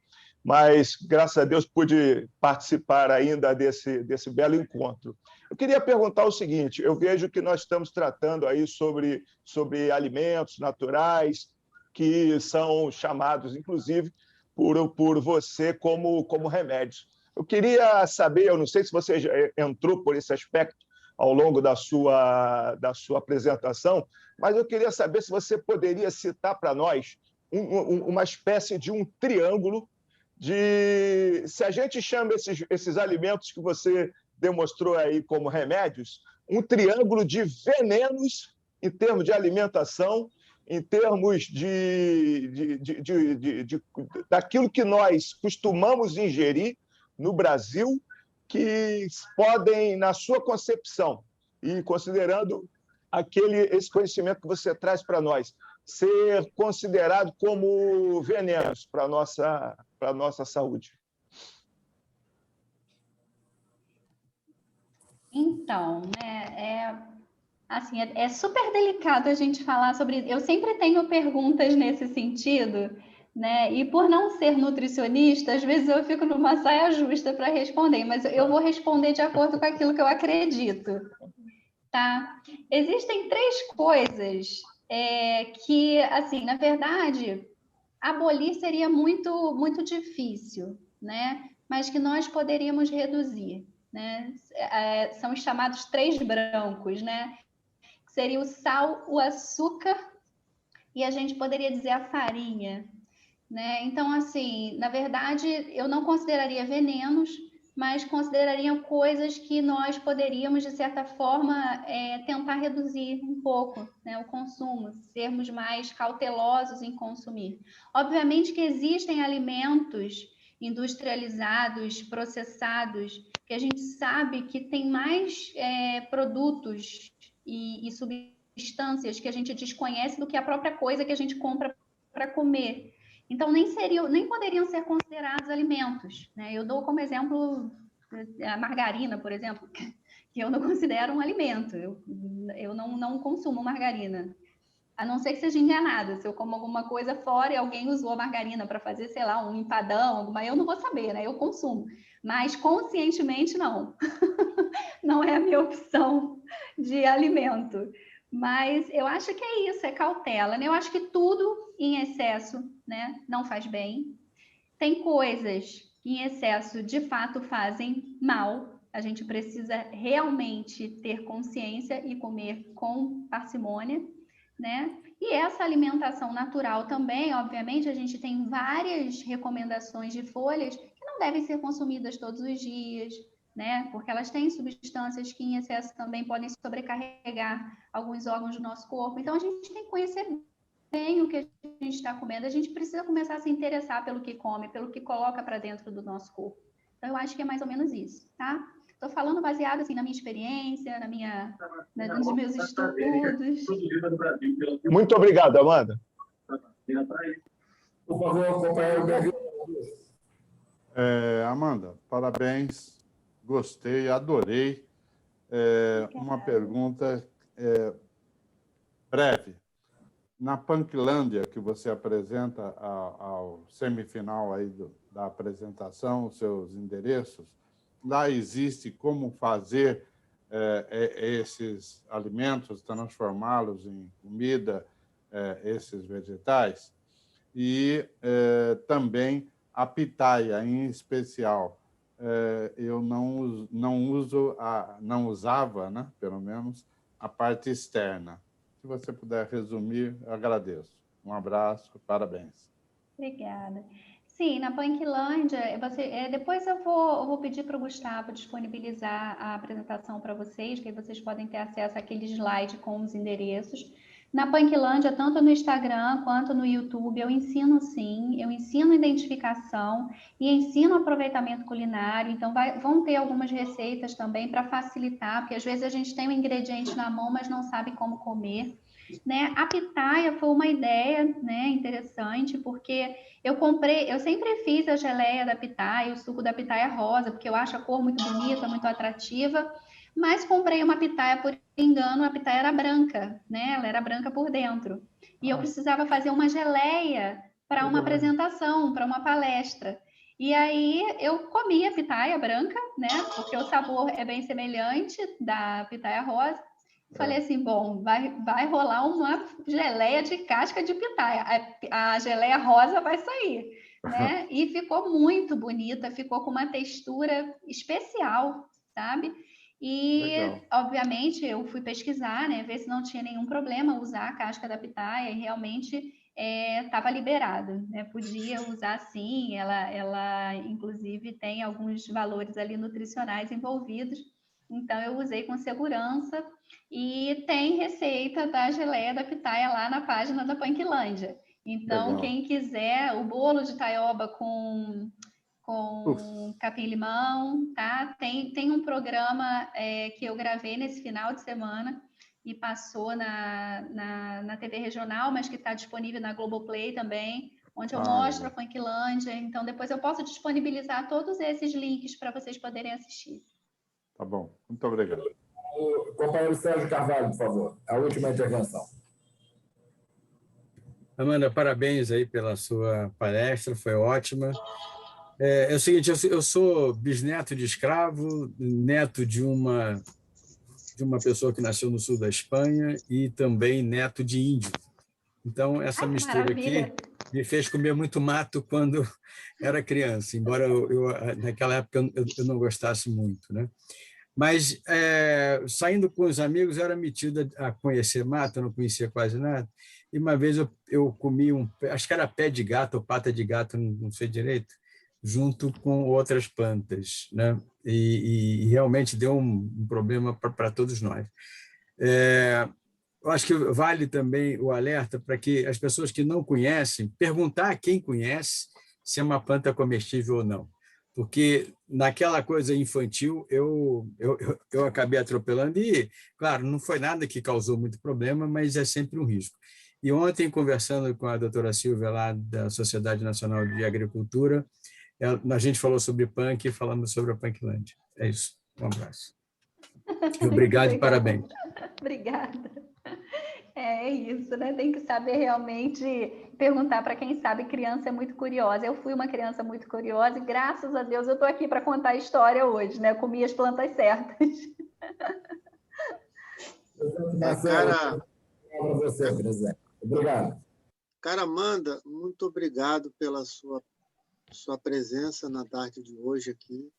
Mas, graças a Deus, pude participar ainda desse belo encontro. Eu queria perguntar o seguinte, eu vejo que nós estamos tratando aí sobre alimentos naturais, que são chamados, inclusive, por você como remédios. Eu queria saber, eu não sei se você já entrou por esse aspecto ao longo da sua apresentação, mas eu queria saber se você poderia citar para nós uma espécie de um triângulo se a gente chama esses alimentos que você demonstrou aí como remédios, um triângulo de venenos em termos de alimentação, em termos daquilo que nós costumamos ingerir no Brasil, que podem, na sua concepção, e considerando esse conhecimento que você traz para nós, ser considerado como venenos para a nossa saúde. Então, né, assim, é super delicado a gente falar sobre isso. Eu sempre tenho perguntas nesse sentido, né? E por não ser nutricionista, às vezes eu fico numa saia justa para responder, mas eu vou responder de acordo com aquilo que eu acredito, tá? Existem 3 coisas que, assim, na verdade, abolir seria muito, muito difícil, né? Mas que nós poderíamos reduzir, né? São os chamados 3 brancos, né? Seria o sal, o açúcar e a gente poderia dizer a farinha, né? Então, assim, na verdade, eu não consideraria venenos, mas consideraria coisas que nós poderíamos, de certa forma, tentar reduzir um pouco, né, o consumo, sermos mais cautelosos em consumir. Obviamente que existem alimentos industrializados, processados, que a gente sabe que tem mais produtos e substâncias que a gente desconhece do que a própria coisa que a gente compra para comer. Então, nem poderiam ser considerados alimentos, né? Eu dou como exemplo a margarina, por exemplo, que eu não considero um alimento. Eu não consumo margarina, a não ser que seja enganada. Se eu como alguma coisa fora e alguém usou a margarina para fazer, sei lá, um empadão, eu não vou saber, né? Eu consumo. Mas conscientemente, não. Não é a minha opção de alimento. Mas eu acho que é isso, é cautela, né? Eu acho que tudo em excesso, né, não faz bem. Tem coisas que em excesso, de fato, fazem mal. A gente precisa realmente ter consciência e comer com parcimônia, né? E essa alimentação natural também, obviamente, a gente tem várias recomendações de folhas que não devem ser consumidas todos os dias, né? Porque elas têm substâncias que em excesso também podem sobrecarregar alguns órgãos do nosso corpo. Então, a gente tem que conhecer bem o que a gente está comendo. A gente precisa começar a se interessar pelo que come, pelo que coloca para dentro do nosso corpo. Então, eu acho que é mais ou menos isso, tá? Estou falando baseado assim, na minha experiência, nos meus estudos. Muito obrigado, Amanda. Por favor, companheiro. Amanda, parabéns. Gostei, adorei. Uma pergunta breve. Na Punklândia, que você apresenta ao semifinal aí da apresentação, os seus endereços, lá existe como fazer esses alimentos, transformá-los em comida, esses vegetais, e também a pitaia, em especial. Eu não usava, né, pelo menos, a parte externa. Se você puder resumir, eu agradeço. Um abraço, parabéns. Obrigada. Sim, na Punklândia, depois eu vou pedir para o Gustavo disponibilizar a apresentação para vocês, que aí vocês podem ter acesso àquele slide com os endereços. Na Punklândia, tanto no Instagram quanto no YouTube, eu ensino sim, eu ensino identificação e ensino aproveitamento culinário, então vão ter algumas receitas também para facilitar, porque às vezes a gente tem um ingrediente na mão, mas não sabe como comer, né? A pitaia foi uma ideia, né, interessante, porque eu sempre fiz a geleia da pitaia, o suco da pitaia rosa, porque eu acho a cor muito bonita, muito atrativa, mas comprei uma pitaia por engano, a pitaia era branca, né? Ela era branca por dentro. E eu precisava fazer uma geleia para uma apresentação, para uma palestra. E aí eu comi a pitaia branca, né? Porque o sabor é bem semelhante da pitaia rosa. Falei assim, bom, vai rolar uma geleia de casca de pitaia. A geleia rosa vai sair, né? E ficou muito bonita, ficou com uma textura especial, sabe? E, Legal. obviamente, eu fui pesquisar, né, ver se não tinha nenhum problema usar a casca da pitaia, e realmente estava liberado, né, podia usar sim, ela, inclusive, tem alguns valores ali nutricionais envolvidos, então eu usei com segurança, e tem receita da geleia da pitaia lá na página da Punklândia. Então, Legal. quem quiser, o bolo de taioba com capim-limão, tá? Tem um programa que eu gravei nesse final de semana e passou na TV regional, mas que está disponível na Globoplay também, onde eu mostro a Punklândia. Então, depois eu posso disponibilizar todos esses links para vocês poderem assistir. Tá bom. Muito obrigado. O companheiro Sérgio Carvalho, por favor, a última intervenção. Amanda, parabéns aí pela sua palestra, foi ótima. É o seguinte, eu sou bisneto de escravo, neto de uma pessoa que nasceu no sul da Espanha e também neto de índio. Então, essa mistura aqui me fez comer muito mato quando era criança, embora naquela época eu não gostasse muito, né? Mas, saindo com os amigos, eu era metido a conhecer mato, eu não conhecia quase nada, e uma vez eu comi acho que era pé de gato ou pata de gato, não sei direito, junto com outras plantas, né? E realmente deu um problema para todos nós. Eu acho que vale também o alerta para que as pessoas que não conhecem, perguntar a quem conhece se é uma planta comestível ou não. Porque naquela coisa infantil eu acabei atropelando e, claro, não foi nada que causou muito problema, mas é sempre um risco. E ontem, conversando com a doutora Silvia, lá da Sociedade Nacional de Agricultura, a gente falou sobre punk e falamos sobre a Punklândia. É isso. Um abraço. Obrigado e parabéns. Obrigada. É isso, né? Tem que saber realmente perguntar para quem sabe. Criança é muito curiosa. Eu fui uma criança muito curiosa e, graças a Deus, eu estou aqui para contar a história hoje, né? Eu comi as plantas certas. Obrigado. Cara, Amanda, muito obrigado pela sua presença na tarde de hoje aqui.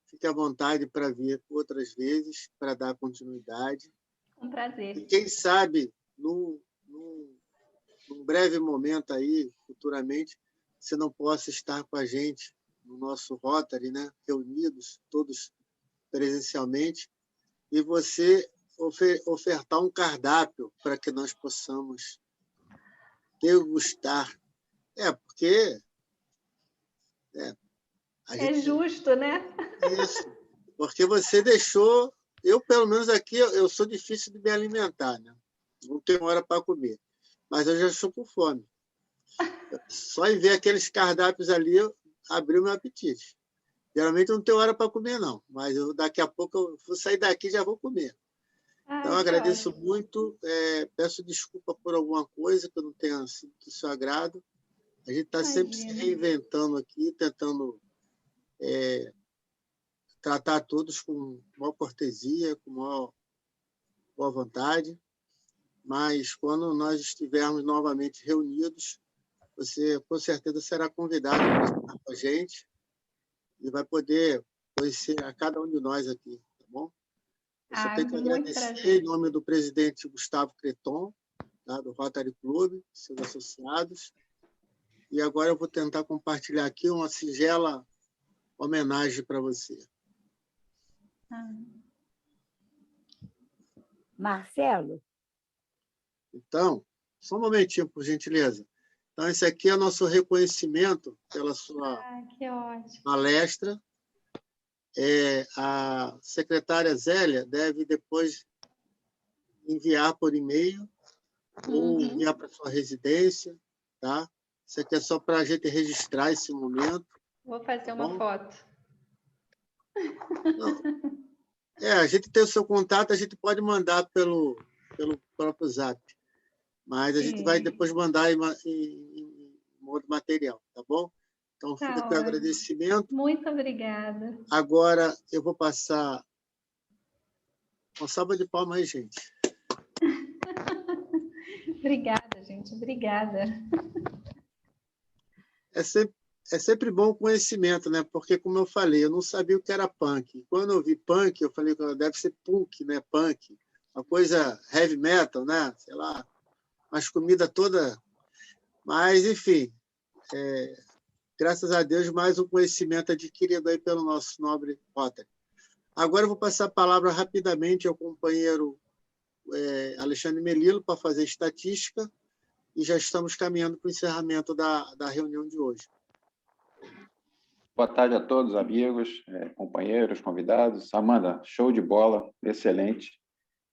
Fique à vontade para vir outras vezes, para dar continuidade. Um prazer. E quem sabe, num breve momento aí, futuramente, você não possa estar com a gente no nosso Rotary, né? Reunidos, todos presencialmente, e você ofertar um cardápio para que nós possamos degustar. Porque... É justo, né? Isso, porque você deixou... Eu, pelo menos aqui, eu sou difícil de me alimentar, né? Não tenho hora para comer, mas eu já estou com fome. Só em ver aqueles cardápios ali, abriu meu apetite. Geralmente eu não tenho hora para comer, não, mas daqui a pouco eu vou sair daqui e já vou comer. Então, eu agradeço muito, peço desculpa por alguma coisa que eu não tenha sido do seu agrado. A gente está sempre se reinventando aqui, tentando tratar todos com maior cortesia, com maior boa vontade, mas quando nós estivermos novamente reunidos, você com certeza será convidado para estar com a gente e vai poder conhecer a cada um de nós aqui, tá bom? Eu só tenho que agradecer em nome do presidente Gustavo Creton, tá, do Rotary Club, seus associados, e agora eu vou tentar compartilhar aqui uma singela homenagem para você. Marcelo, Então, só um momentinho, por gentileza. Então, esse aqui é nosso reconhecimento pela sua que ótimo. palestra. A secretária Zélia deve depois enviar por e-mail ou enviar para sua residência, tá? Isso aqui é só para a gente registrar esse momento. Vou fazer uma foto. Não. A gente tem o seu contato, a gente pode mandar pelo próprio Zap, mas a gente vai depois mandar em outro material, tá bom? Então, fica aqui o agradecimento. Muito obrigada. Agora, eu vou passar uma salva de palmas aí, gente. Obrigada, gente. Obrigada. É sempre bom o conhecimento, né? Porque, como eu falei, eu não sabia o que era punk. Quando eu vi punk, eu falei que deve ser punk, né? Punk. Uma coisa heavy metal, né? Sei lá, umas comidas toda. Mas, enfim, graças a Deus, mais um conhecimento adquirido aí pelo nosso nobre Rotary. Agora eu vou passar a palavra rapidamente ao companheiro Alexandre Melilo para fazer estatística e já estamos caminhando para o encerramento da reunião de hoje. Boa tarde a todos, amigos, companheiros, convidados. Amanda, show de bola, excelente.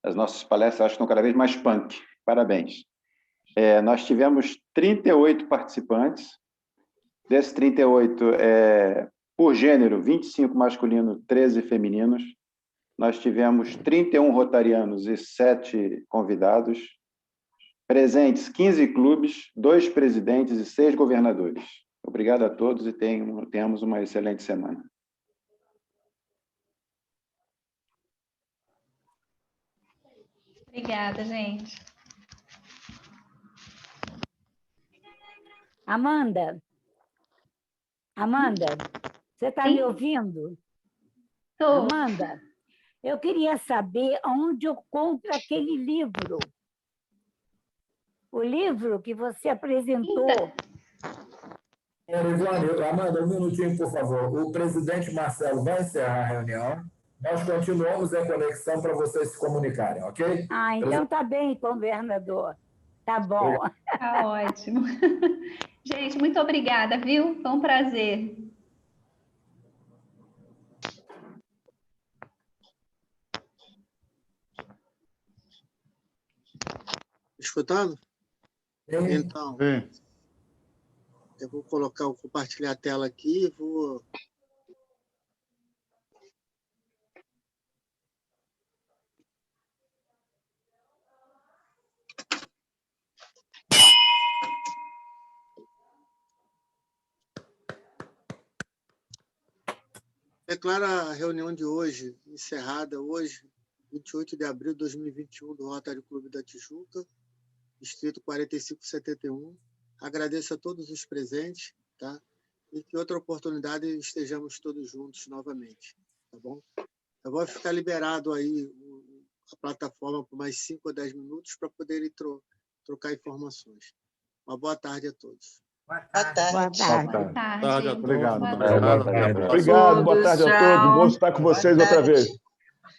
As nossas palestras acho que estão cada vez mais punk. Parabéns. Nós tivemos 38 participantes. Desses 38, por gênero, 25 masculinos, 13 femininos. Nós tivemos 31 rotarianos e 7 convidados. Presentes 15 clubes, 2 presidentes e 6 governadores. Obrigado a todos e tenhamos uma excelente semana. Obrigada, gente. Amanda, você está me ouvindo? Estou. Amanda, eu queria saber onde eu compro aquele livro. O livro que você apresentou. Ivone, Amanda, um minutinho, por favor. O presidente Marcelo vai encerrar a reunião. Nós continuamos em conexão para vocês se comunicarem, ok? Então tá bem, governador. Tá bom. Tá ótimo. Gente, muito obrigada, viu? Foi um prazer. Escutando? Então, eu vou compartilhar a tela aqui e vou... Declaro a reunião de hoje encerrada hoje, 28 de abril de 2021, do Rotary Clube da Tijuca, distrito 4571. Agradeço a todos os presentes, tá? E que outra oportunidade estejamos todos juntos novamente, tá bom? Eu vou ficar liberado aí a plataforma por mais 5 ou 10 minutos para poderem trocar informações. Uma boa tarde a todos. Boa tarde. Boa tarde. Boa tarde a todos. Obrigado. Boa tarde. Obrigado, boa tarde a todos. Bom estar com vocês outra vez.